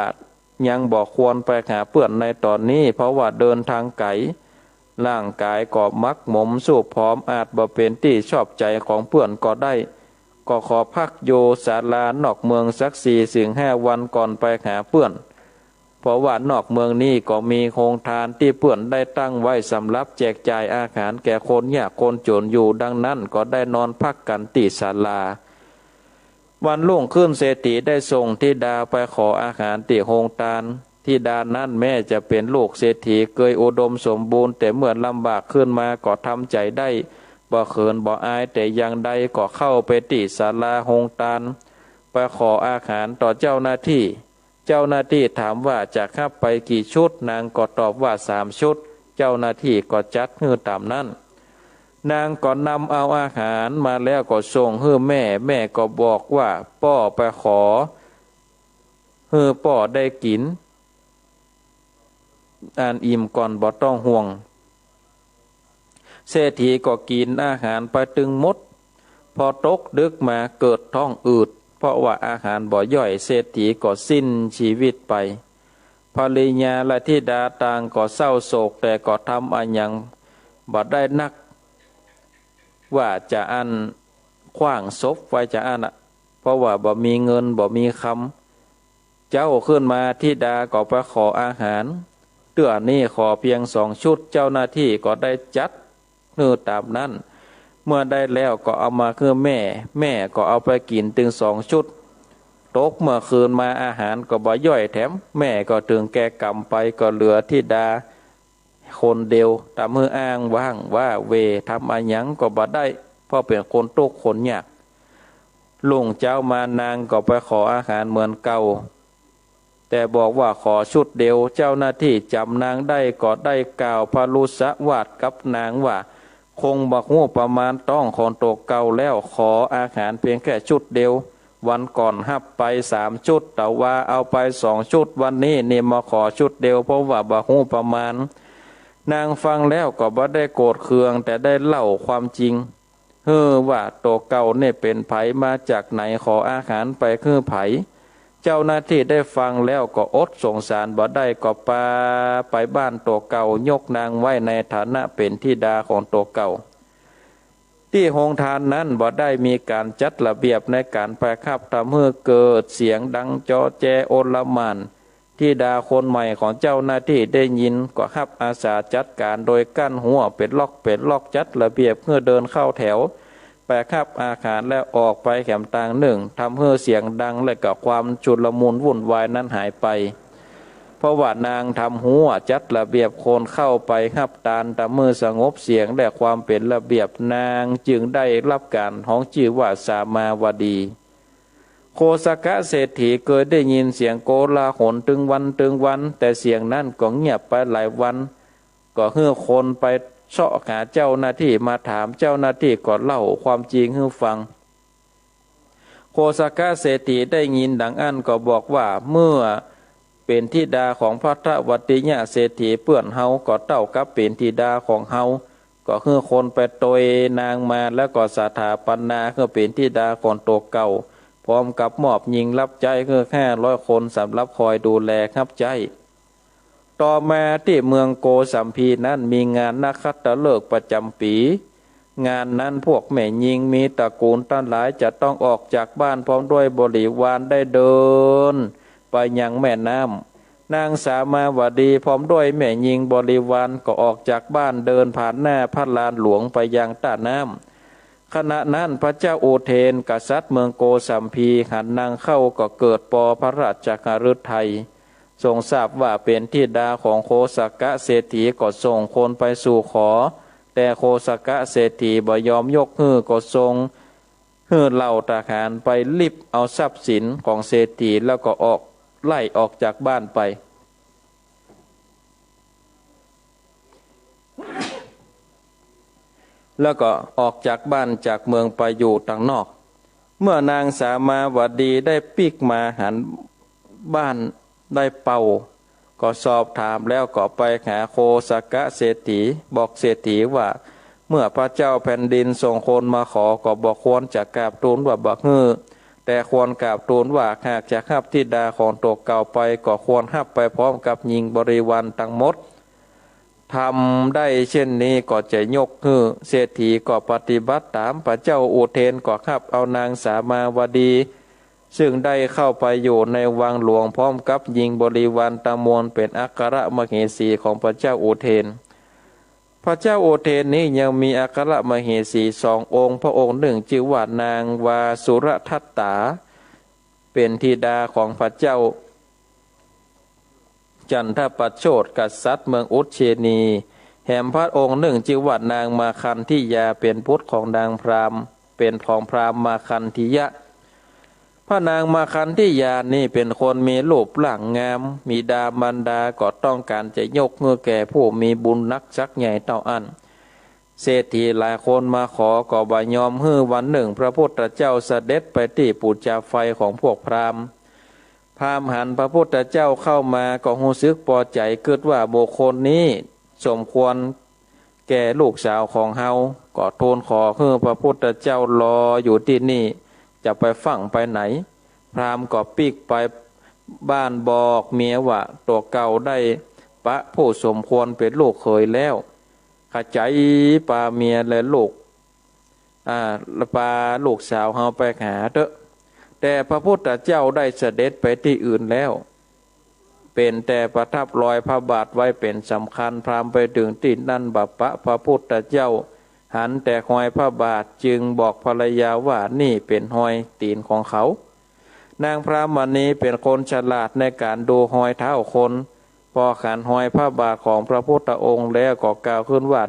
ยังบอกควรไปหาเพื่อนในตอนนี้เพราะว่าเดินทางไกลร่างกายก็มักหมมสูบพร้อมอาจบ่เป็นที่ชอบใจของเพื่อนก็ได้ก็ขอพักโยศาลานอกเมืองสัก4-5 วันก่อนไปหาเพื่อนเพราะว่านอกเมืองนี้ก็มีโรงทานที่เพื่อนได้ตั้งไว้สำหรับแจกจ่ายอาหารแก่คนยากคนจนอยู่ดังนั้นก็ได้นอนพักกันที่ศาลาวันรุ่งขึ้นเศรษฐีได้ส่งธิดาไปขออาหารที่โรงทานธิดานั้นแม้จะเป็นลูกเศรษฐีเคยอุดมสมบูรณ์แต่เมื่อลำบากขึ้นมาก็ทำใจได้บ่เขินบ่อายแต่อย่างใดก็เข้าไปที่ศาลาโรงทานไปขออาหารต่อเจ้าหน้าที่เจ้าหน้าที่ถามว่าจะขับไปกี่ชุดนางก็ตอบว่า3 ชุดเจ้าหน้าที่ก็จัดให้ตามนั้นนางก็นำเอาอาหารมาแล้วก็ส่งให้แม่แม่ก็บอกว่าป้อไปขอให้ป้อได้กินอิ่มก่อนบ่ต้องห่วงเศรษฐีก็กินอาหารไปตึงหมดพอตกดึกมาเกิดท้องอืดเพราะว่าอาหารบ่ย่อยเศรษฐีก็สิ้นชีวิตไปภริยาและธิดาต่างก็เศร้าโศกแต่ก็ทำอันยังบ่ได้นักว่าจะขว้างศพไว้จะเพราะว่าบ่มีเงินบ่มีคำเจ้าขึ้นมาธิดาก็ไปขออาหารเตื้อนี่ขอเพียง2 ชุดเจ้าหน้าที่ก็ได้จัดตามนั้นเมื่อได้แล้วก็เอามาคือแม่ก็เอาไปกินถึง2 ชุดตกเมื่อคืนมาอาหารก็บ่ย่อยแถมแม่ก็ถึงแก่กรรมไปก็เหลือธิดาคนเดียวตามมืออ้างว่างว่าเวทำอะไรยังก็บ่ได้เพราะเป็นคนตกคนยากลุงเจ้ามานางก็ไปขออาหารเหมือนเก่าแต่บอกว่าขอชุดเดียวเจ้าหน้าที่จำนางได้ก็ได้กล่าวพารุษวาทกับนางว่าคงบักหูประมาณต้องคนโตเก่าแล้วขออาหารเพียงแค่ชุดเดียววันก่อนหับไป3 ชุดแต่ว่าเอาไป2 ชุดวันนี้นี่มาขอชุดเดียวเพราะว่าบักหูประมาณนางฟังแล้วก็บ่ได้โกรธเคืองแต่ได้เล่าความจริงว่าโตเก่าเนี่ยเป็นไผมาจากไหนขออาหารไปคือไผเจ้าหน้าที่ได้ฟังแล้วก็อดสงสารบ่ได้ก็พาไปบ้านโตเก่ายกนางไว้ในฐานะเป็นธิดาของโตเก่าที่โรงทานนั้นบ่ได้มีการจัดระเบียบในการไปขับทำให้เกิดเสียงดังจอแจโอลหม่านธิดาคนใหม่ของเจ้าหน้าที่ได้ยินก็ขับอาสาจัดการโดยกั้นหัวเป็นล็อกจัดระเบียบเพื่อเดินเข้าแถวไปขับอาคารแล้วออกไปแขมต่างหนึ่งทำให้เสียงดังและกับความชุลมุนวุ่นวายนั้นหายไปเพราะว่านางทำหัวจัดระเบียบคนเข้าไปขับตาลตามมือสงบเสียงและความเป็นระเบียบนางจึงได้รับการห้องชื่อว่าสามาวดีโคสกะเศรษฐีเคยได้ยินเสียงโกลาหลตึงวันแต่เสียงนั้นก็เงียบไปหลายวันก็เฮือคนไปเสาะหาเจ้าหน้าที่มาถามเจ้าหน้าที่ก็เล่าความจริงให้ฟังโคสกะเศรษฐีได้ยินดังอันก็บอกว่าเมื่อ เป็นธิดาของพระทวัตติยะเศรษฐีเปื้อนเฮาก็เต้ากับเป็นธิดาของเฮาก็คือคนไปโตยนางมาแล้วก็สถาปนาคือเป็นธิดาของตัวเก่าพร้อมกับมอบหญิงรับใจคือ500 คนสำหรับคอยดูแลครับใจต่อมาที่เมืองโกสัมพีนั้นมีงานนักขัตฤกษ์ประจำปีงานนั้นพวกแม่หญิงมีตระกูลตั้งหลายจะต้องออกจากบ้านพร้อมด้วยบริวารได้เดินไปยังแม่น้ำนางสามาวดีพร้อมด้วยแม่หญิงบริวารก็ออกจากบ้านเดินผ่านหน้าพระลานหลวงไปยังต้าน้ำขณะนั้นพระเจ้าอุเทนกษัตริย์เมืองโกสัมพีหันนางเข้าก็เกิดปอพระราชกฤทัยทรงทราบว่าเป็นธิดาของโคสกะเศรษฐีก็ส่งคนไปสู่ขอแต่โคสกะเศรษฐีบ่ยอมยกฮื้อก็ทรงฮื้อเหล่าทหารไปลิบเอาทรัพย์สินของเศรษฐีแล้วก็ไล่ออกจากบ้านไปแล้วก็ออกจากบ้านจากเมืองไปอยู่ต่างนอกเมื่อนางสามาวดีได้ปีกมาหันบ้านได้เป่าก็สอบถามแล้วก็ไปหาโคสกะเศรษฐีบอกเศรษฐีว่าเมื่อพระเจ้าแผ่นดินส่งคนมาขอก็บอกควรจะกราบทูลว่าบักฮื้อแต่ควรกราบทูลว่าหากจะรับธิดาของตัวเก่าไปก็ควรรับไปพร้อมกับหญิงบริวารทั้งหมดทำได้เช่นนี้ก็จะยกฮื้อเศรษฐีก็ปฏิบัติตามพระเจ้าอุเทนก็รับเอานางสามาวดีซึ่งได้เข้าไปอยู่ในวังหลวงพร้อมกับหญิงบริวารตามวลเป็นอัครมเหสีของพระเจ้าอุเทนพระเจ้าอุเทนนี้ยังมีอัครมเหสี2 องค์พระองค์หนึ่งชื่อว่านางวาสุรทัตตาเป็นธิดาของพระเจ้าจันทประโชติกษัตริย์เมืองอุเชนีแห่งพระองค์หนึ่งชื่อว่านางมาคันธิยาเป็นบุตรของนางพราหมณ์เป็นของพราหมณ์มาคันธิยะพระนางมาคันธิยานี่เป็นคนมีรูปร่างงามมีดาบรรดาก็ต้องการจะยกมือแก่ผู้มีบุญนักชักใหญ่เต่าอันเศรษฐีหลายคนมาขอก็บ่ยอมฮื้อวันหนึ่งพระพุทธเจ้าเสด็จไปที่ปูจาไฟของพวกพราหมณ์หันพระพุทธเจ้าเข้ามาก็รู้สึกพอใจเกิดว่าบุคคลนี้สมควรแก่ลูกสาวของเฮาก็ทูลขอฮื้อพระพุทธเจ้ารออยู่ที่นี่จะไปฟังไปไหนพราหมณ์ก็ปีกไปบ้านบอกเมียว่าตัวเก่าได้ปะผู้สมควรเป็นลูกเคยแล้วขจายปาเมียและลูกปาลูกสาวเฮาไปหาเถอะแต่พระพุทธเจ้าได้เสด็จไปที่อื่นแล้วเป็นแต่ประทับรอยพระบาทไว้เป็นสำคัญพราหมณ์ไปถึงที่นั่นบัพพะพระพุทธเจ้าหันแต่หอยพระบาทจึงบอกภรรยาว่านี่เป็นหอยตีนของเขานางพระมณีเป็นคนฉลาดในการดูหอยเท้าคนพอขันหอยพระบาทของพระพุทธองค์แล้วก็กล่าวขึ้นว่า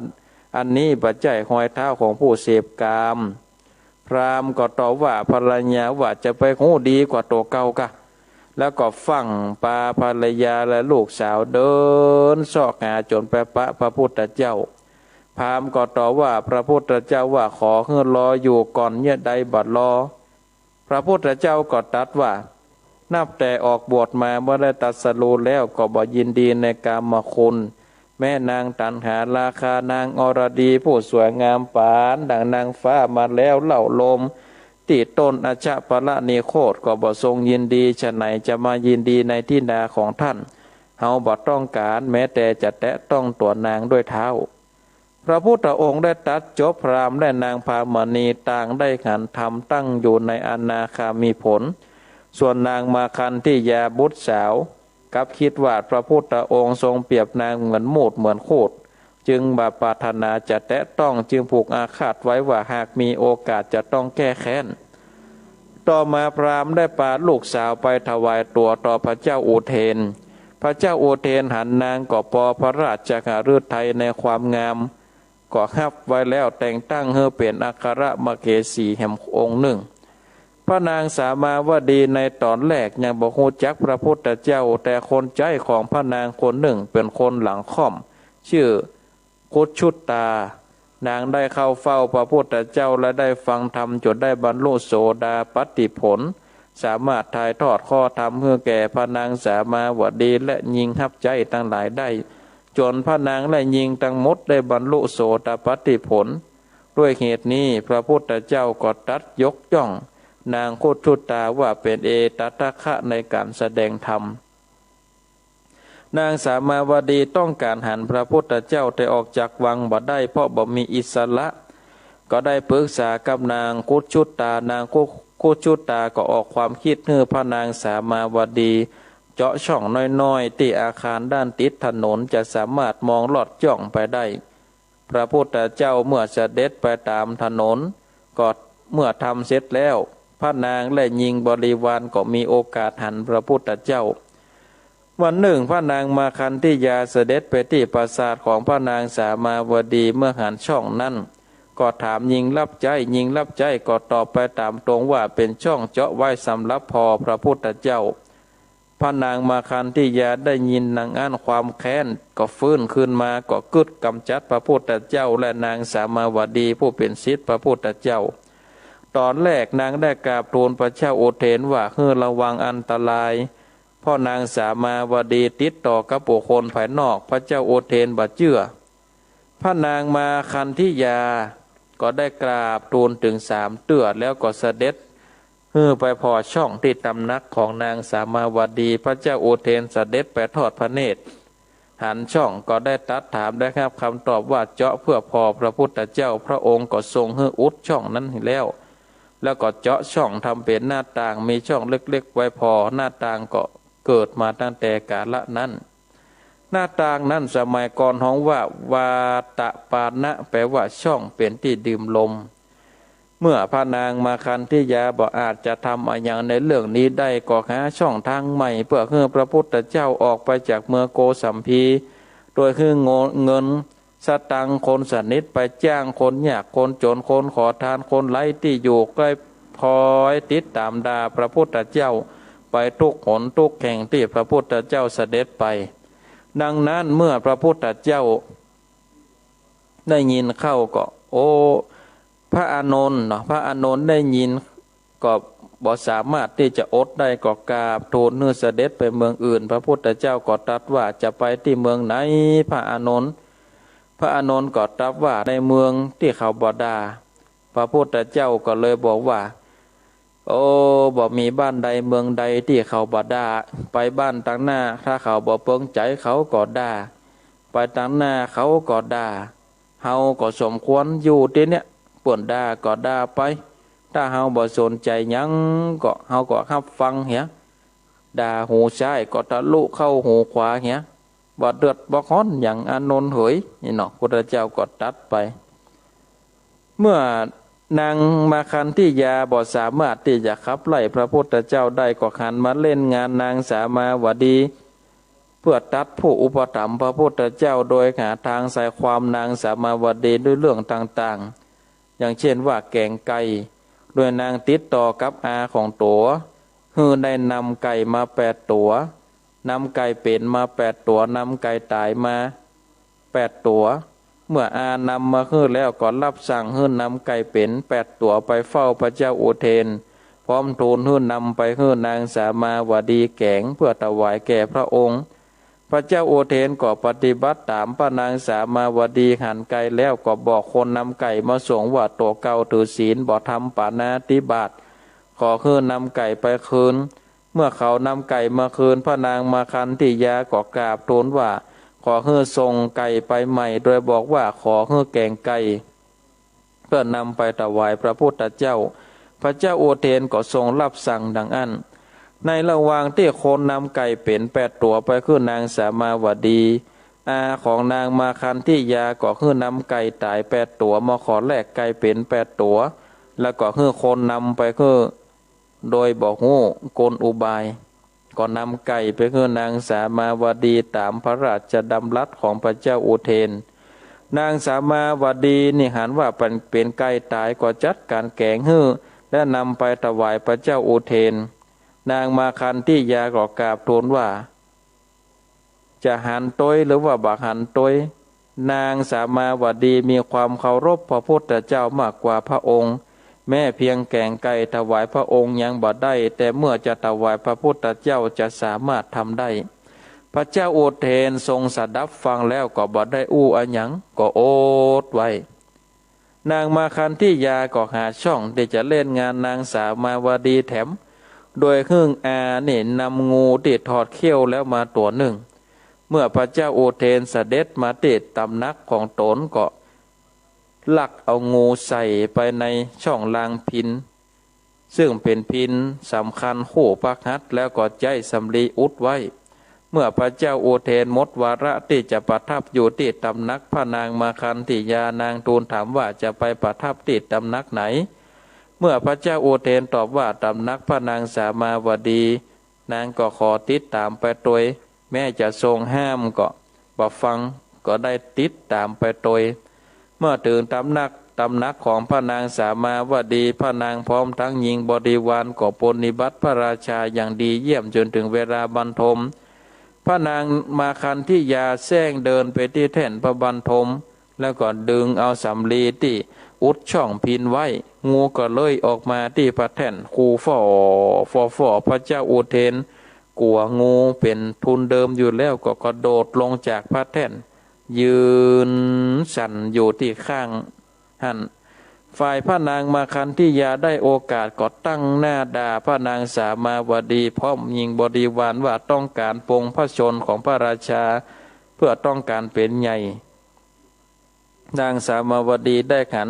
อันนี้ปัจจัยหอยเท้าของผู้เสพกามพราหมณ์ก็ตอบว่าภรรยาว่าจะไปหูดีกว่าตัวเก่ากะแล้วก็ฟังปาภรรยาและลูกสาวเดินซอกหาจนไปปะพระพุทธเจ้าพราหมณ์ก็ตอบว่าพระพุทธเจ้าว่าขอให้รออยู่ก่อนเนี่ยใดบัดรอพระพุทธเจ้าก็ตรัสว่านับแต่ออกบวชมาเมื่อได้ตรัสรู้แล้วก็บ่ยินดีในกามคุณแม่นางตัณหาราคานางอรดีผู้สวยงามปานดังนางฟ้ามาแล้วเหล่าลมติต้นอชะปละนิโคตก็บ่ทรงยินดีฉะไหนจะมายินดีในที่นาของท่านเฮาบ่ต้องการแม้แต่จะแตะต้องตัวนางด้วยเท้าพระพุทธองค์ได้ตรัสจบพราหมณ์และนางพามณีต่างได้ขันธรรมตั้งอยู่ในอนาคามีผลส่วนนางมาคันที่ยาบุตรสาวกับคิดว่าพระพุทธองค์ทรงเปรียบนางเหมือนมูดเหมือนโคดจึงบาปรารถนาจะแตะต้องจึงผูกอาฆาตไว้ว่าหากมีโอกาสจะต้องแก้แค้นต่อมาพราหมณ์ได้พาลูกสาวไปถวายตัวต่อพระเจ้าอุเทนพระเจ้าอุเทนหันนางก็ปอพระราชฤทัยในความงามก็ฮับไว้แล้วแต่งตั้งให้เป็นอัครมเหสีแห่งองค์หนึ่งพระนางสามาวดีในตอนแรกยังบ่ฮู้จักพระพุทธเจ้าแต่คนใจของพระนางคนหนึ่งเป็นคนหลังค่อมชื่อกุชุตตานางได้เข้าเฝ้าพระพุทธเจ้าและได้ฟังธรรมจนได้บรรลุโสดาปัตติผล สามารถถ่ายทอดข้อธรรมเพื่อแก่พระนางสามาวดีและหญิงทับใจทั้งหลายได้จนพระนางและหญิงทั้งหมดได้บรรลุโสตปัตติผลด้วยเหตุนี้พระพุทธเจ้าก็ตรัสยกย่องนางโคชุตาว่าเป็นเอตทัคคะในการแสดงธรรมนางสามาวดีต้องการหันพระพุทธเจ้าแต่ออกจากวังบ่ได้เพราะบ่มีอิสระก็ได้ปรึกษากับนางคุชุตานางคุชุตาก็ออกความคิดให้พระนางสามาวดีเจาะช่องน้อยๆที่อาคารด้านติดถนนจะสามารถมองลอดจ่องไปได้พระพุทธเจ้าเมื่อเสด็จไปตามถนนก็เมื่อทำเสร็จแล้วพระนางและหญิงบริวารก็มีโอกาสหันพระพุทธเจ้าวันหนึ่งพระนางมาคันธิยาเสด็จไปที่ปราสาทของพระนางสามาวดีเมื่อหันช่องนั้นก็ถามหญิงรับใจหญิงรับใจก็ตอบไปตามตรงว่าเป็นช่องเจาะไว้สำหรับพอพระพุทธเจ้าพระนางมาคันธิยาได้ยินนางอั้นความแค้นก็ฟื้นขึ้นมาก็กึดกำจัดพระพุทธเจ้าและนางสามาวดีผู้เป็นศิษย์พระพุทธเจ้าตอนแรกนางได้กราบทูลพระเจ้าโอเทนว่าให้ระวังอันตรายพ่อนางสามาวดีติดต่อกับบุคคลภายนอกพระเจ้าโอเทนบ่เชื่อพระนางมาคันธิยาก็ได้กราบทูลถึง3 เตื้อแล้วก็เสด็จไปพอช่องที่ตำนักของนางสามาวดีพระเจ้าโอเทนเสด็จไปทอดพระเนตรหันช่องก็ได้ตรัสถามได้ครับคำตอบว่าเจาะเพื่อพอพระพุทธเจ้าพระองค์ก็ทรงให้อุดช่องนั้นแล้วก็เจาะช่องทำเป็นหน้าต่างมีช่องเล็กๆไว้พอหน้าต่างก็เกิดมาตั้งแต่กาลนั้นหน้าต่างนั้นสมัยก่อนฮ้องว่าวาตะปานะแปลว่าช่องเป็นที่ดื่มลมเมื่อพระนางมาคันธิยาบ่อาจจะทำอะไรอย่างในเรื่องนี้ได้ก็หาช่องทางใหม่เพื่อให้พระพุทธเจ้าออกไปจากเมืองโกสัมพีโดยให้เงินสตังค์คนสนิทไปจ้างคนยากคนจนคนขอทานคนไร้ที่อยู่ใกล้พลอยติดตามด่าพระพุทธเจ้าไปทุกหนทุกแห่งที่พระพุทธเจ้าเสด็จไปดังนั้นเมื่อพระพุทธเจ้าได้ยินเข้าก็พระอานนท์พระอานนท์ได้ยินก็บ่สามารถที่จะอดได้ก็กราบทูลเนื้อเสด็จไปเมืองอื่นพระพุทธเจ้าก็ตรัสว่าจะไปที่เมืองไหนพระอานนท์ก็ตรัสว่าในเมืองที่เขาบ่ด่าพระพุทธเจ้าก็เลยบอกว่าบ่มีบ้านใดเมืองใดที่เขาบ่ด่าไปบ้านต่างหน้าถ้าเขาบ่เปิงใจเขาก็ด่าไปต่างหน้าเขาก็ด่าเฮาก็สมควรอยู่ที่เนี้ยป่วนด่าก็ด่าไปถ้าเฮาบ่สนใจหยังก็เฮาก็รับฟังเหียด่าหูซ้ายก็ทะลุเข้าหูขวาเหียบ่เดือดบ่ร้อนอย่างอานนท์เหยนี่เนาะพระเจ้าก็ตรัสไปเมื่อนางมาคันธิยาบ่สามารถที่จะขับไล่พระพุทธเจ้าได้ก็หันมาเล่นงานนางสามาวดีเพื่อตัดผู้อุปถัมภ์พระพุทธเจ้าโดยหาทางใส่ความนางสามาวดีด้วยเรื่องต่างๆอย่างเช่นว่าแกงไก่โดยนางติดต่อกับอาของตัวได้นำไก่มา8 ตัวนำไก่เป็นมา8 ตัวนำไก่ตายมา8 ตัวเมื่ออานำมาแล้วก็รับสั่งนำไก่เป็น8 ตัวไปเฝ้าพระเจ้าอุเทนพร้อมทูลนำไปนางสามาวดีแกงเพื่อถวายแก่พระองค์พระเจ้าอุเทนก็ปฏิบัติตามพระนางสามาวดีหั่นไก่แล้วก็บอกคนนำไก่มาส่งว่าตัวเก่าถือศีลบ่ทำปาณาติบาตขอนำไก่ไปคืนเมื่อเขานำไก่มาคืนพระนางมาคันธิยาก็กราบทูลว่าขอส่งไก่ไปใหม่โดยบอกว่าขอแกงไก่เพื่อนำไปถวายพระพุทธเจ้าพระเจ้าโอเทนก็ทรงรับสั่งดังนั้นในระหว่างที่คนนำไก่เป็น8 ตัวไปนางสามาวดีอาของนางมาคันธิยาก็นำไก่ตาย8 ตัวมาขอแลกไก่เป็น8 ตัวแล้วก็คนนำไปโดยบอกฮู้กลอุบายก็นำไก่ไปนางสามาวดีตามพระราชดำรัสของพระเจ้าอุเทนนางสามาวดีนี่หันว่าเป็นไก่ตายก็จัดการแกงและนำไปถวายพระเจ้าอุเทนนางมาคันธิยาก็กราบทูลว่าจะหันต้อยหรือว่าบักหันต้อยนางสามาวดีมีความเคารพพระพุทธเจ้ามากกว่าพระองค์ แม้เพียงแกงไก่ถวายพระองค์ยังบ่ได้แต่เมื่อจะถวายพระพุทธเจ้าจะสามารถทำได้พระเจ้าอุเทนทรงสดับฟังแล้วก็บ่ได้อู้อันหยังก็โอดไว้นางมาคันธิยาก็หาช่องที่จะเล่นงานนางสาวมาวดีแถมโดยหึ่งเนี่ยนำงูที่ถอดเขี้ยวแล้วมาตัวหนึ่งเมื่อพระเจ้าอุเทนเสด็จมาติดตำนักของตนก็ลักเอางูใส่ไปในช่องลางพินซึ่งเป็นพินสำคัญคู่พักหัดแล้วก็ใจสำลีอุดไว้เมื่อพระเจ้าอุเทนหมดวาระที่จะประทับอยู่ที่ตำนักพระนางมาคันธิยานางทูลถามว่าจะไปประทับที่ตำนักไหนเมื่อพระเจ้าอุเทนตอบว่าตำนักพระนางสามาวดีนางก็ขอติดตามไปโดยแม้จะทรงห้ามก็บ่ฟังก็ได้ติดตามไปโดยเมื่อถึงตำนักของพระนางสามาวดีพระนางพร้อมทั้งหญิงบริวารก็ปฏิบัติพระราชาอย่างดีเยี่ยมจนถึงเวลาบรรทมพระนางมาคันธิยาแซงเดินไปที่แท่นพระบรรทมแล้วก็ดึงเอาสำลีที่อุดช่องพินไว้งูก็เลยออกมาที่พระแท่นคูฝ่อพระเจ้าอุเทนกลัวงูเป็นทุนเดิมอยู่แล้วก็กระโดดลงจากพระแท่นยืนสั่นอยู่ที่ข้างหันฝ่ายพระนางมาคันธิยาได้โอกาสก็ตั้งหน้าด่าพระนางสามาวดีพร้อมยิงบริวารว่าต้องการปรงพระชนของพระราชาเพื่อต้องการเป็นใหญ่นางสามาวดีได้ขัน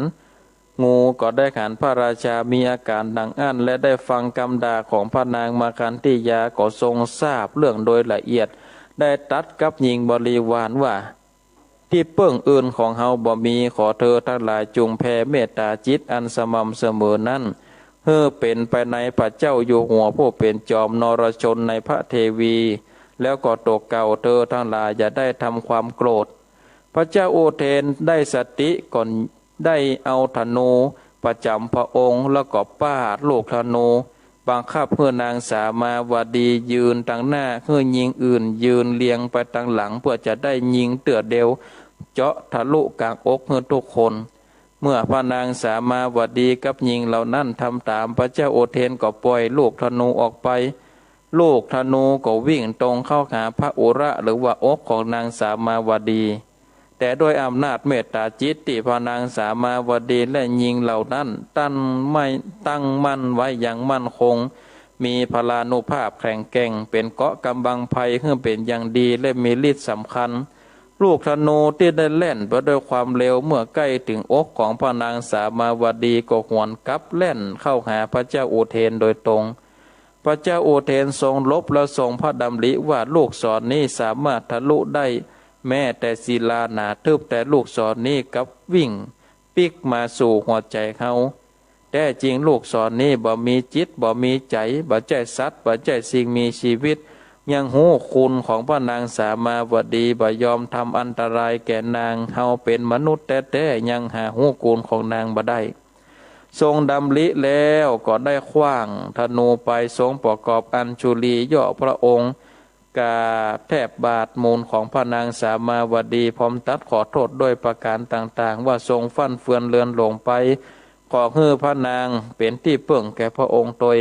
งูก็ได้ขันพระราชามีอาการดังอั้นและได้ฟังคำด่าของพระนางมาคันธิยาก็ทรงทราบเรื่องโดยละเอียดได้ตัดกับหญิงบริวารว่าที่เปิ้งอื่นของเฮาบ่มีขอเธอทั้งหลายจงแผ่เมตตาจิตอันสม่ำเสมอนั้นเพื่อเป็นไปในพระเจ้าอยู่หัวผู้เป็นจอมนรชนในพระเทวีแล้วก็ตกเก่าเธอทั้งหลายอย่าได้ทำความโกรธพระเจ้าอุเทนได้สติก่อนได้เอาธนูประจำพระองค์แล้วก็ป้าลูกธนูบังคับเพื่อนางสามาวดียืนตั้งหน้าเพื่อยิงอื่นยืนเลียงไปตั้งหลังเพื่อจะได้ยิงเตือเดียวเจาะทะลุกลางอกเพื่อทุกคนเมื่อพระนางสามาวดีกับหญิงเหล่านั้นทำตามพระเจ้าโอเทนก็ปล่อยลูกธนูออกไปลูกธนูก็วิ่งตรงเข้าหาพระอุระหรือว่าอกของนางสามาวดีแต่ด้วยอำนาจเมตตาจิตที่พระนางสามาวดีและหญิงเหล่านั้นตั้งมั่นไว้อย่างมั่นคงมีพลานุภาพแข็งแกร่งเป็นเกราะกำบังภัยเพื่อเป็นอย่างดีและมีฤทธิ์สำคัญลูกธนูที่ได้เล่นไปด้วยความเร็วเมื่อใกล้ถึงอกของพระนางสามาวดีก็หวนกลับเล่นเข้าหาพระเจ้าอุเทนโดยตรงพระเจ้าอุเทนทรงลบและทรงพระดำริว่าลูกศรนี้สามารถทะลุได้แม้แต่ศิลาหนาทึบแต่ลูกศรนี้กับวิ่งปิกมาสู่หัวใจเขาแต่จริงลูกศรนี้บ่มีจิตบ่มีใจบ่ใจสัตว์บ่ใจสิ่งมีชีวิตยังหูคุณของพระนางสามาวดีบ่ยอมทำอันตรายแก่นางเฮาเป็นมนุษย์แต่ยังหาหูคุณของนางบ่ได้ทรงดำริแล้วก็ได้ขว้างธนูไปทรงประกอบอัญชุลีย่อพระองค์กาแทบบาทมูลของพระนางสามาวดีพร้อมตัดขอโทษด้วยประการต่างๆว่าทรงฟั่นเฟือนเลือนหลงไปขอให้พระนางเป็นที่เพิ่งแก่พระองค์โดย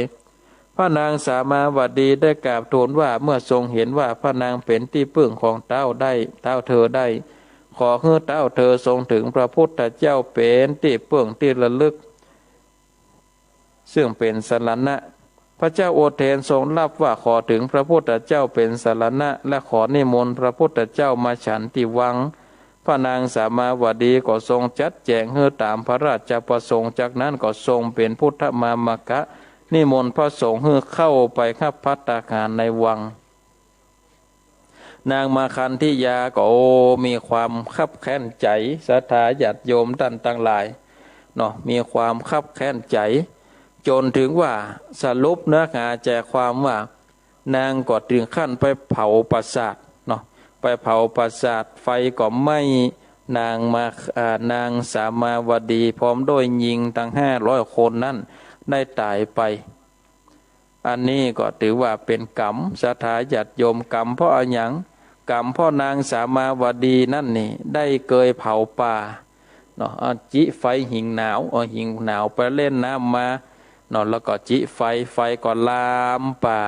พระนางสามาวดีได้กราบทูลว่าเมื่อทรงเห็นว่าพระนางเป็นที่พึ่งของเต้าเธอได้ขอให้เต้าเธอทรงถึงพระพุทธเจ้าเป็นที่พึ่งที่ระลึกซึ่งเป็นสรณะพระเจ้าโอเทนทรงรับว่าขอถึงพระพุทธเจ้าเป็นสรณะและขอนิมนต์พระพุทธเจ้ามาฉันที่วังพระนางสามาวดีก็ทรงจัดแจงให้ตามพระราชประสงค์จากนั้นก็ทรงเป็นพุทธมามกะนิมนต์พระสงฆ์ให้เข้าไปขับภัตตาหารในวังนางมาคันธิยาก็มีความคับแค้นใจศรัทธาญาติโยมท่านทั้งหลายเนาะมีความคับแค้นใจจนถึงว่าสรุปเนื้อหาใจความว่านางก็ถึงขั้นไปเผาปราสาทเนาะไปเผาปราสาทไฟก็ไหม้นางสามาวดีพร้อมด้วยหญิงตั้ง500 คนนั้นได้ตายไปอันนี้ก็ถือว่าเป็นกรรมศรัทธาญาติโยมกรรมเพราะอะไรอย่างกรรมเพราะนางสามาวดีนั่นนี่ได้เกยเผาป่า เนาะจิไฟหิงหนาวหิงหนาวไปเล่นน้ำมาเนาะแล้วก็จิไฟก็ลามป่า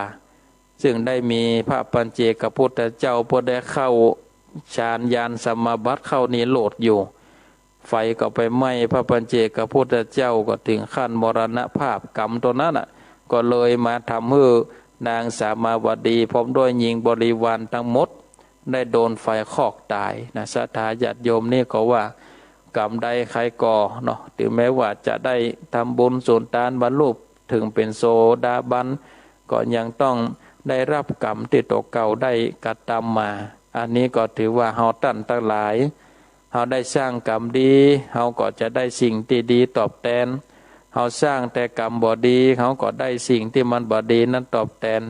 ซึ่งได้มีพระปัญเจกพุทธเจ้าพอได้เข้าฌานญาณสมาบัติเข้านิโรธอยู่ไฟก็ไปไหม้พระปัญเจกพุทธเจ้าก็ถึงขั้นมรณภาพกรรมตัวนั้นก็เลยมาทำให้นางสามาวดีพร้อมด้วยหญิงบริวารทั้งหมดได้โดนไฟคอกตายนะศรัทธาญาติโยมนี่ก็ว่ากรรมใดใครก่อเนาะถึงแม้ว่าจะได้ทำบุญส่วนทานบรรลุถึงเป็นโสดาบันก็ยังต้องได้รับกรรมที่ตกเก่าได้กระทำมาอันนี้ก็ถือว่าเฮาตั้นทั้งหลายเฮาได้สร้างกรรมดีเฮาก็จะได้สิ่งที่ดีตอบแทนเฮาสร้างแต่กรรมบ่ดีเฮาก็ได้สิ่งที่มันบ่ดีนั้นตอบแทน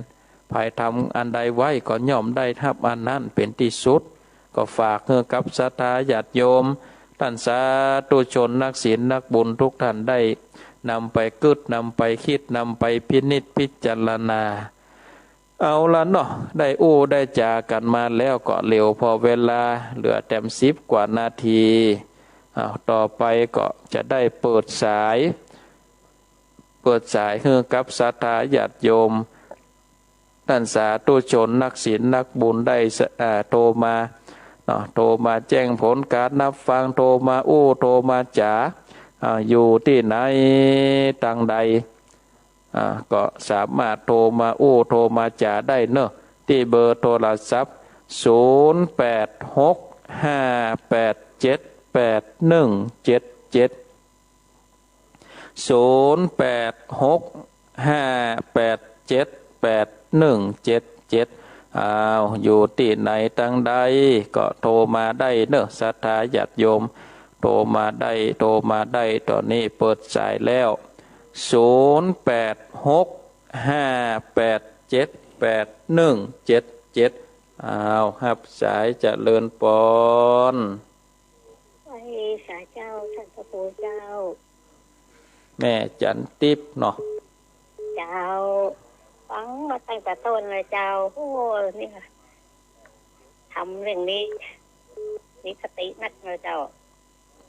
ภายทำอันใดไว้ก็ย่อมได้ทับอันนั้นเป็นที่สุดก็ฝากให้กับศรัทธาญาติโยมท่านสาธุชนนักศีลนักบุญทุกท่านได้นำไปกึศนำไปคิดนำไปพินิจพิจารณาเอาละเนาะได้ได้จากันมาแล้วก็เร็วพอเวลาเหลือแต่10 กว่านาทีต่อไปก็จะได้เปิดสายให้กับศรัทธาญาติโยมท่านสาธุชนนักศีลนักบุญได้โทรมาโทรมาแจ้งผลการนับฟังโทรมาโทรมาจ๋าอยู่ที่ไหนต่างใดก็สามารถโทรมาโทรมาจ๋าได้เนอะที่เบอร์โทรศัพท์0865878177 0865878177อยู่ที่ไหนตั้งใดก็โทรมาได้เนอะศรัทธาญาติโยมโทรมาได้ตอนนี้เปิดสายแล้ว0865878177รับสายเจริญปอนไว้สาเจ้าท่านพระครูเจ้าแม่จันทิพย์เนาะเจ้าฟังมาตั้งแต่ต้นเลยเจ้าโอ้นี่ค่ะทำเรื่องนี้มีคตินักเลยเจ้า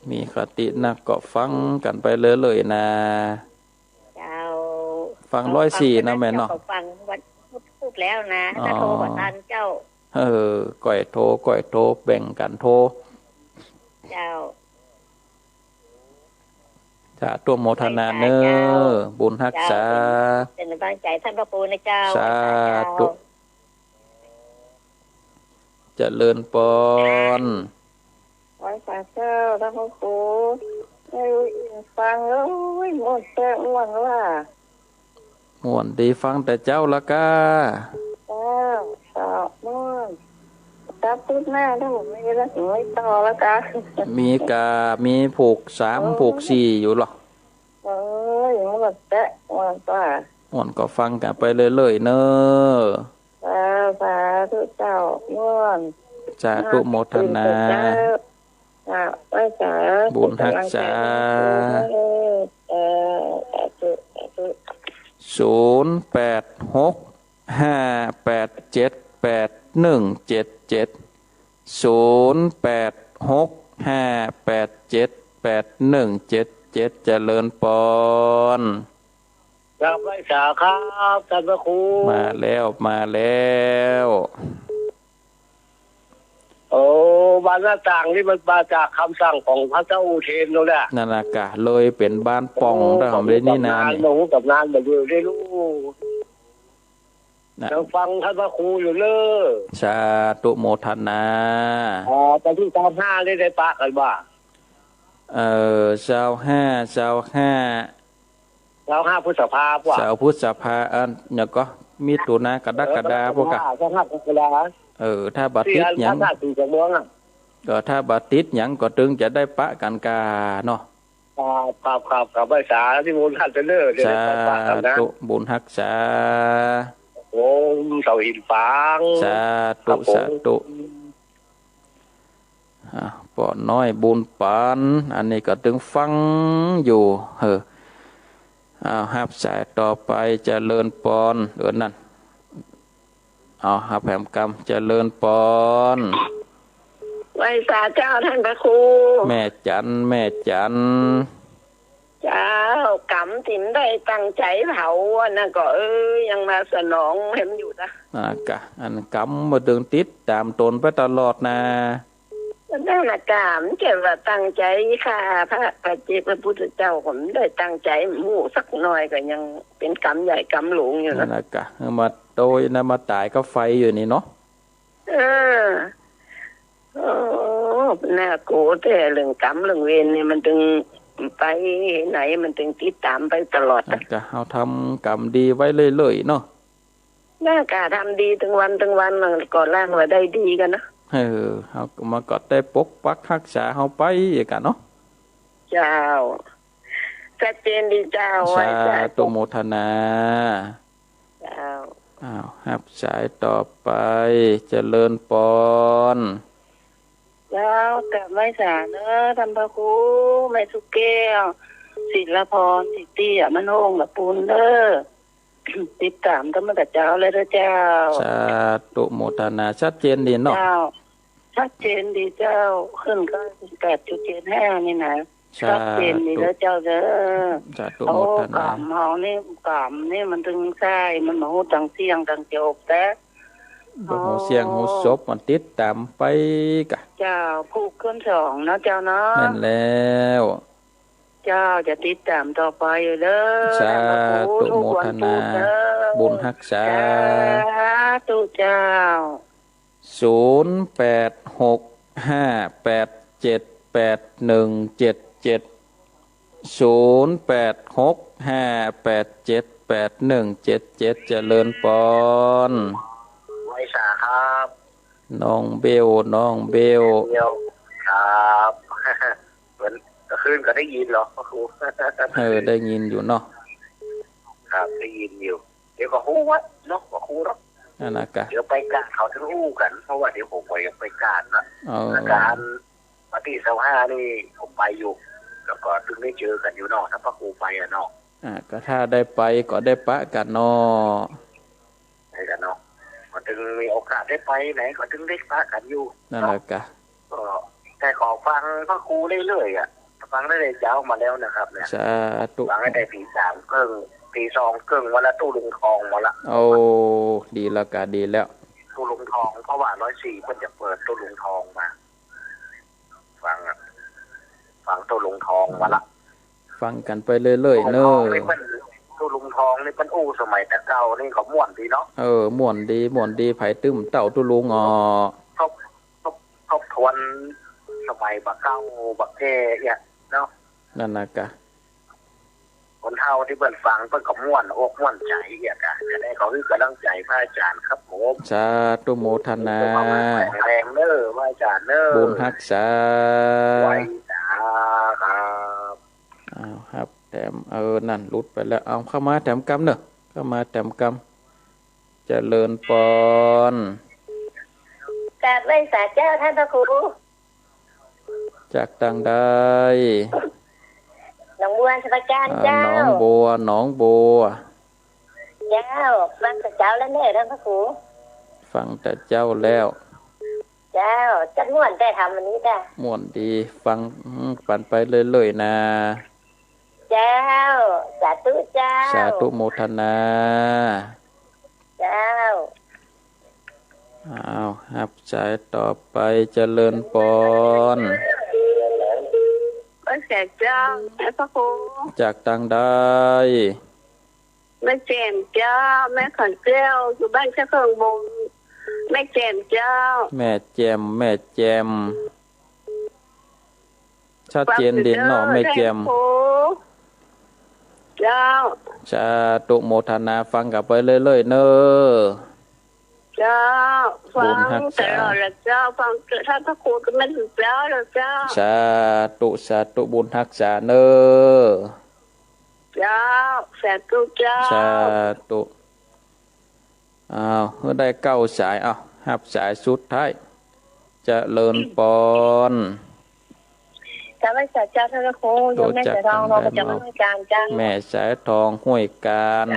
มีคตินักก็ฟังกันไปเรื่อยๆนะเจ้าฟัง104นะแม่เนาะฟังวันพูดแล้วนะถ้าโทรกว่าทันเจ้าก่อยโทรแบ่งกันโทรเจ้าสาธุโมทนาเนอบุญรักษาเป็นกำลังใจท่านพระครูนะเจ้าสาธุเจริญปอนไว้สาเจ้าท่านพระครูฟังแล้วหมดแต่อ้วนว่าม่วนดีฟังแต่เจ้าละกาสอบม่วนจับพูดหน้าถ้าผมไม่ได้ถึงไม่ต่อแล้วกันมีผูก3ผูก4อยู่หรออย่างแบบแตะวันป่าม่วนก็ฟังกันไปเรื่อยๆเนอะสาธุเจ้าม่วนสาธุโมทนาบุญรักษา0865878177 เจริญปอนครับไว้สาครับท่านพระครูมาแล้วโอ้บ้านหน้าต่างนี่มันมาจากคำสั่งของพระเจ้าอุเทนนั่นแหละนั่นน่ะกะเลยเป็นบ้านป่องทำได้นี่นานหนูกับนานแบบอยู่ได้รู้เราฟังท่านพระครูอยู่เลยสาธุโมทนาแต่ที่25ได้ปะกันบ้า25พฤษภาคมพฤษภาเนี่ยก็มีตุนากรกฎาพวกถ้าบัติดหยังก็ถ้าบัติดหยังก็ตึงจะได้ปะกันกาเนาะครับกับภาษาที่บุญทันจะเลิกสาธุบุญรักษาโอ้เสาหินฟางสาธุปอน้อยบุญปานอันนี้ก็ตึงฟังอยู่หับสายต่อไปเจริญปอนนั่นหับแหมกรรมเจริญปอน ไหว้สาเจ้าท่านพระครูแม่จันแม่จันเจ้ากำถิ่นได้ตั้งใจเผานะก็ยังมาสนองเห็นอยู่นะกะอันกำมาดึงติดตามตนไปตลอดนะนั่นนะกามเก็บว่าตั้งใจค่ะพระปัจเจกพระพุทธเจ้าผมได้ตั้งใจหมู่สักหน่อยก็ยังเป็นกำใหญ่กำหลวงอยู่นะกะมาโดยนะมาตายก็ไฟอยู่นี่เนาะโอ้น่าโกรธแต่เรื่องกรรมเรื่องเวรเนี่ยมันถึงไปไหนมันถึงติดตามไปตลอดจะเอาทำกรรมดีไว้เรื่อยๆเนาะน่ากาทำดีถึงวันมันก่อนแรกว่าได้ดีกันนะเอามาก็ได้ปกปักรักษาเอาไปอีกกันเนาะเจ้าชัดเจนดีเจ้าไว้จ้าตุโมทนาเจ้ารับสายต่อไปเจริญปอนเจ้ากับไม่สาเนอะธรรมพระครูไม่สุแก้วศิลพรสิตีมโนงละปูนเด้อติดตามธรรมกับเจ้าเลยนะเจ้าสาธุโมทนาชัดเจนดีเนาะชัดเจนดีเจ้าขึ้นก็8.75นี่นะชัดเจนดีแล้วเจ้าเด้อสาธุโมทนากามเฮานี่กามนี่มันถึงใช่มันมาฮู้ตั้งเสียงตั้งจบแต่บ่ฮู้เสียงฮู้ศพมันติดตามไปกะเจ้าผู้ขึ้น2เนาะเจ้าเนาะแม่นแล้วเจ้าจะติดตามต่อไปเด้อสาธุโมทนาบุญรักษาสาธุเจ้า0865878177 เจริญปอนไว้สาครับน้องเบลครับเหมือนกระคืนก็ได้ยินเหรอครูได้ยินอยู่เนาะครับได้ยินอยู่เดี๋ยวก็ฮู้ว่าเนาะว่าครูเนาะนั่นน่ะกะเดี๋ยวไปการเขาถึงฮู้กันเพราะว่าเดี๋ยวผมไปการนะการวันที่25นี่ผมไปอยู่แล้วก็ถึงได้เจอกันอยู่เนาะถ้าพระครูไปเนาะก็ถ้าได้ไปก็ได้ปะกันเนาะได้กันเนาะก็ถึงมีโอกาสได้ไปไหนก็ถึงได้ปะกันอยู่นั่นแหละกะก็แต่ขอฟังพระครูเรื่อยๆฟังได้เลยเจ้ามาแล้วนะครับเนี่ยสาธุฟังได้ตี 3 ครึ่งตี 2 ครึ่งวันละตู้ลุงทองมาละโอ้ดีแล้วกะดีแล้วตู้ลุงทองเพราะว่า104เพิ่นจะเปิดตู้ลุงทองมาฟังตู้ลุงทองมาละฟังกันไปเรื่อยๆเนอะตู้ลุงทองนี่เป็นอู้สมัยแต่เก่านี่เขาม่วนดีเนาะม่วนดีไผตึ้มเต่าตู้ลุงทบทวนสมัยบักเก้าบักแก่เนี่ยเนาะนั่นน่ะกะคนเฒ่าที่เพิ่นฟังเพิ่นก็ม่วนอกม่วนใจเนี่ยกะจะได้เขาคือกำลังใจพระอาจารย์ครับผมสาธุโมทนาแรงเด้อพระอาจารย์เด้อบุญรักษาไว้สาครับครับแถมนั่นหลุดไปแล้วเอาเข้ามาแถมกรรมเนอะเข้ามาแถมกรรมเจริญปอนกราบไหว้สาเจ้าท่านพระครูจากต่างใดหนองบัวสวัสดิ์เจ้าหนองบัวเจ้าฟังแต่เจ้าแล้วแน่ท่านพระครูฟังแต่เจ้าแล้วเจ้าจัดม่วนได้ทำวันนี้จ้ะม่วนดีฟังปั่นไปเรื่อยๆนะเจ้าสาธุเจ้าสาธุโมทนาเจ้ารับสายต่อไปเจริญปอนแขกเจ้าพระครูจากต่างใดแม่แจ่มเจ้าแม่ขันเจ้าอยู่บ้านเจ้าเคืองบงแม่แจ่มเจ้าแม่แจ่มชัดเจนดีเนาะแม่แจ่มเจ้าสาธุโมทนาฟังกับไปเรื่อยๆเนอะเจ้าฟังแต่ละเจ้าฟังท่านพระครูก็ไม่ถึงเจ้าแล้วเจ้าสาธุบุญรักษาเนอะเจ้าสาธุเจ้าสาธุได้9 สายรับสายสุดท้ายเจริญปอนจะไม่สายเจ้าท่านพระครูยังแม่สายทองเราจะไม่ให้การจ้าแม่สายทองห้วยการ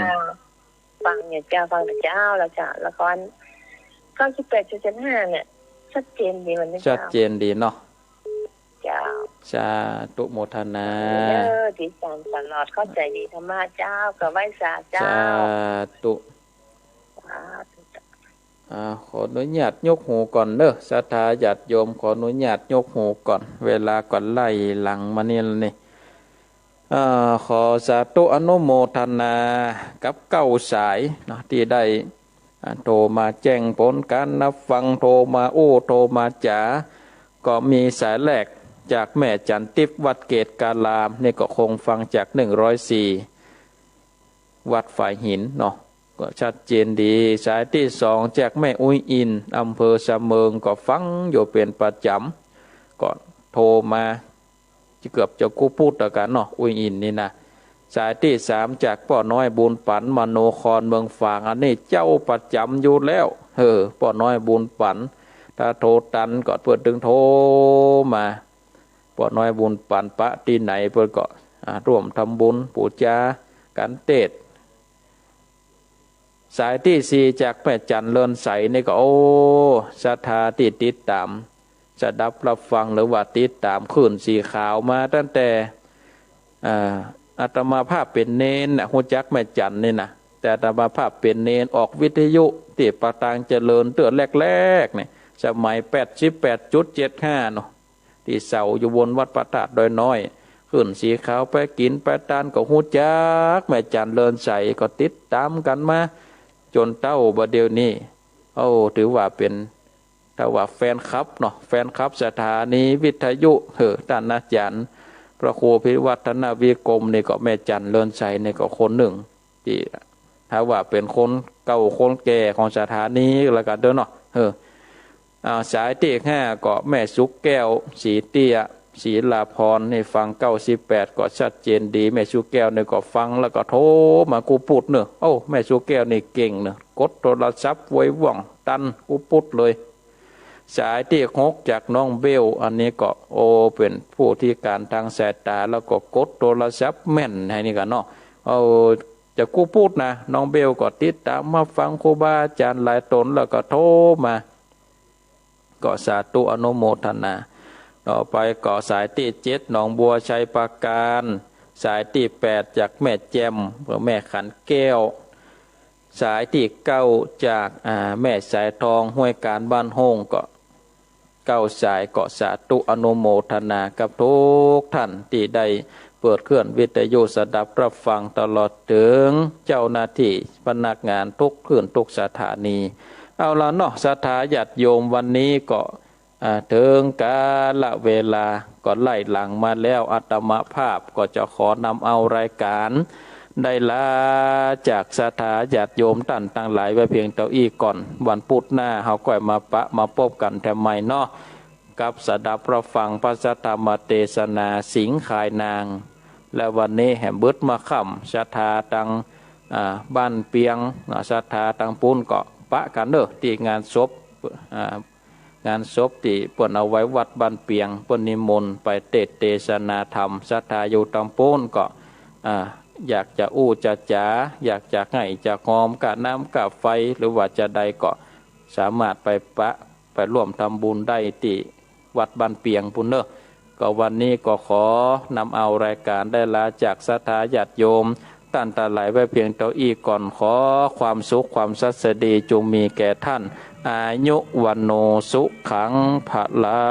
ฟังเนี่ยเจ้าฟังแต่เจ้าแล้วจ้ะละคร98.75เนี่ย ชัดเจนดีวันนี้ชัดเจนดีเนาะเจ้าสาธุโมทนาที่สานตลอดเข้าใจดีธรรมะเจ้ากับไหว้สาเจ้าสาธุขออนุญาตยกหูก่อนเด้อศรัทธาญาติโยมขออนุญาตยกหูก่อนเวลาก่อนไล่หลังมานี่นี่ขอสาธุอนุโมทนากับเก้าสายนะที่ได้โทรมาแจ้งผลการนับฟังโทรมาโทรมาจ๋าก็มีสายแรกจากแม่จันทิพย์วัดเกตกาลามนี่ก็คงฟังจาก104วัดฝ่ายหินเนาะก็ชัดเจนดีสายที่สองจากแม่อุ้ยอินอำเภอสะเมิงก็ฟังอยู่เป็นประจำก็โทรมาเกือบจะกู้พูดต่อกันเนาะอุ้ยอินนี่นะสายที่สามจากป้อน้อยบุญปันมโนครเมืองฝางอันนี้เจ้าประจำอยู่แล้วป้อน้อยบุญปันถ้าโทรตันก็เปิดดึงโทรมาป้อน้อยบุญปันปะที่ไหนเปิดก็ร่วมทำบุญปูจากันเทศสายที่สี่จากแม่จันเลินใสนี่ก็ศรัทธาที่ติดตามจะดับรับฟังหรือว่าติดตามคลื่นสีขาวมาตั้งแต่อาตมาภาพเป็นเนนนะหัวจักแม่จันนี่นะแต่อาตมาภาพเป็นเนนออกวิทยุที่ปะตางเจริญเตือนแรกๆเนี่ยสมัย88.75เนาะที่เสาอยู่บนวัดประทาดดอยน้อยขึ้นสีขาวไปกินไปตานก็หัวจักแม่จันเลินใสก็ติดตามกันมาจนเต้าบัดเดียวนี้ถือว่าเป็นถ้าว่าแฟนคลับเนาะแฟนคลับสถานีวิทยุท่านอาจารย์พระครูพิวัฒนวิกรมนี่ก็แม่จันเลินใสนี่ก็คนหนึ่งที่ถ้าว่าเป็นคนเก่าคนแก่ของสถานีแล้วกันเด้อเนาะสายที่ห้าก็แม่สุกแก้วสีเตี้ยศีลาพรนี่ฟัง98ก็ชัดเจนดีแม่สุกแก้วนี่ก็ฟังแล้วก็โทรมากูพูดเนอะแม่สุกแก้วนี่เก่งเนอะกดโทรศัพท์ไว้ว่องตันกูพูดเลยสายที่6จากน้องเบลอันนี้ก็เป็นผู้ที่การทางสายตาแล้วก็กดโทรศัพท์แม่นให้นี่กันเนาะจะกูพูดนะน้องเบลก็ติดตามมาฟังครูบาอาจารย์หลายตนแล้วก็โทรมาก็สาธุอนุโมทนาต่อไปก็สายที่7หนองบัวชัยปราการสายที่8จากแม่แจมแม่ขันแก้วสายที่9จากแม่สายทองห้วยการบ้านโฮงก็9สายก็สาธุอนุโมทนากับทุกท่านที่ได้เปิดเครื่องวิทยุสดับรับฟังตลอดถึงเจ้าหน้าที่พนักงานทุกเครื่องทุกสถานีเอาละเนาะศรัทธาญาติโยมวันนี้ก็ถึงกาลเวลาก็ไล่หลังมาแล้วอาตมาภาพก็จะขอนำเอารายการได้ลาจากศรัทธาญาติโยมท่านทั้งหลายไว้เพียงเท่านี้ก่อนวันพุธหน้าเฮาก็มาพบกันแถมใหม่เนาะกับสดับรับฟังพระธรรมเทศนาสิงขายนางและวันนี้แห่มเบิดมาค่ำศรัทธาตังบ้านเปียงศรัทธาตังปูนก็ปะกันเด้อที่งานศพงานศพที่เปิ้นเอาไว้วัดบ้านเปียงเปิ้นนิมนต์ไปเทศนาธรรมศรัทธาอยู่ตังปูนก็อยากจะจะจ๋าอยากจะให้จะหอมกะน้ำกะไฟหรือว่าจะใดก็สามารถไปร่วมทำบุญได้ที่วัดบ้านเปียงพุ่นเด้อก็วันนี้ก็ขอนำเอารายการได้ลาจากศรัทธาญาติโยมท่านทั้งหลายไว้เพียงเท่านี้ก่อนขอความสุขความสัสดีจงมีแก่ท่านอายุวันโนสุขังภะลา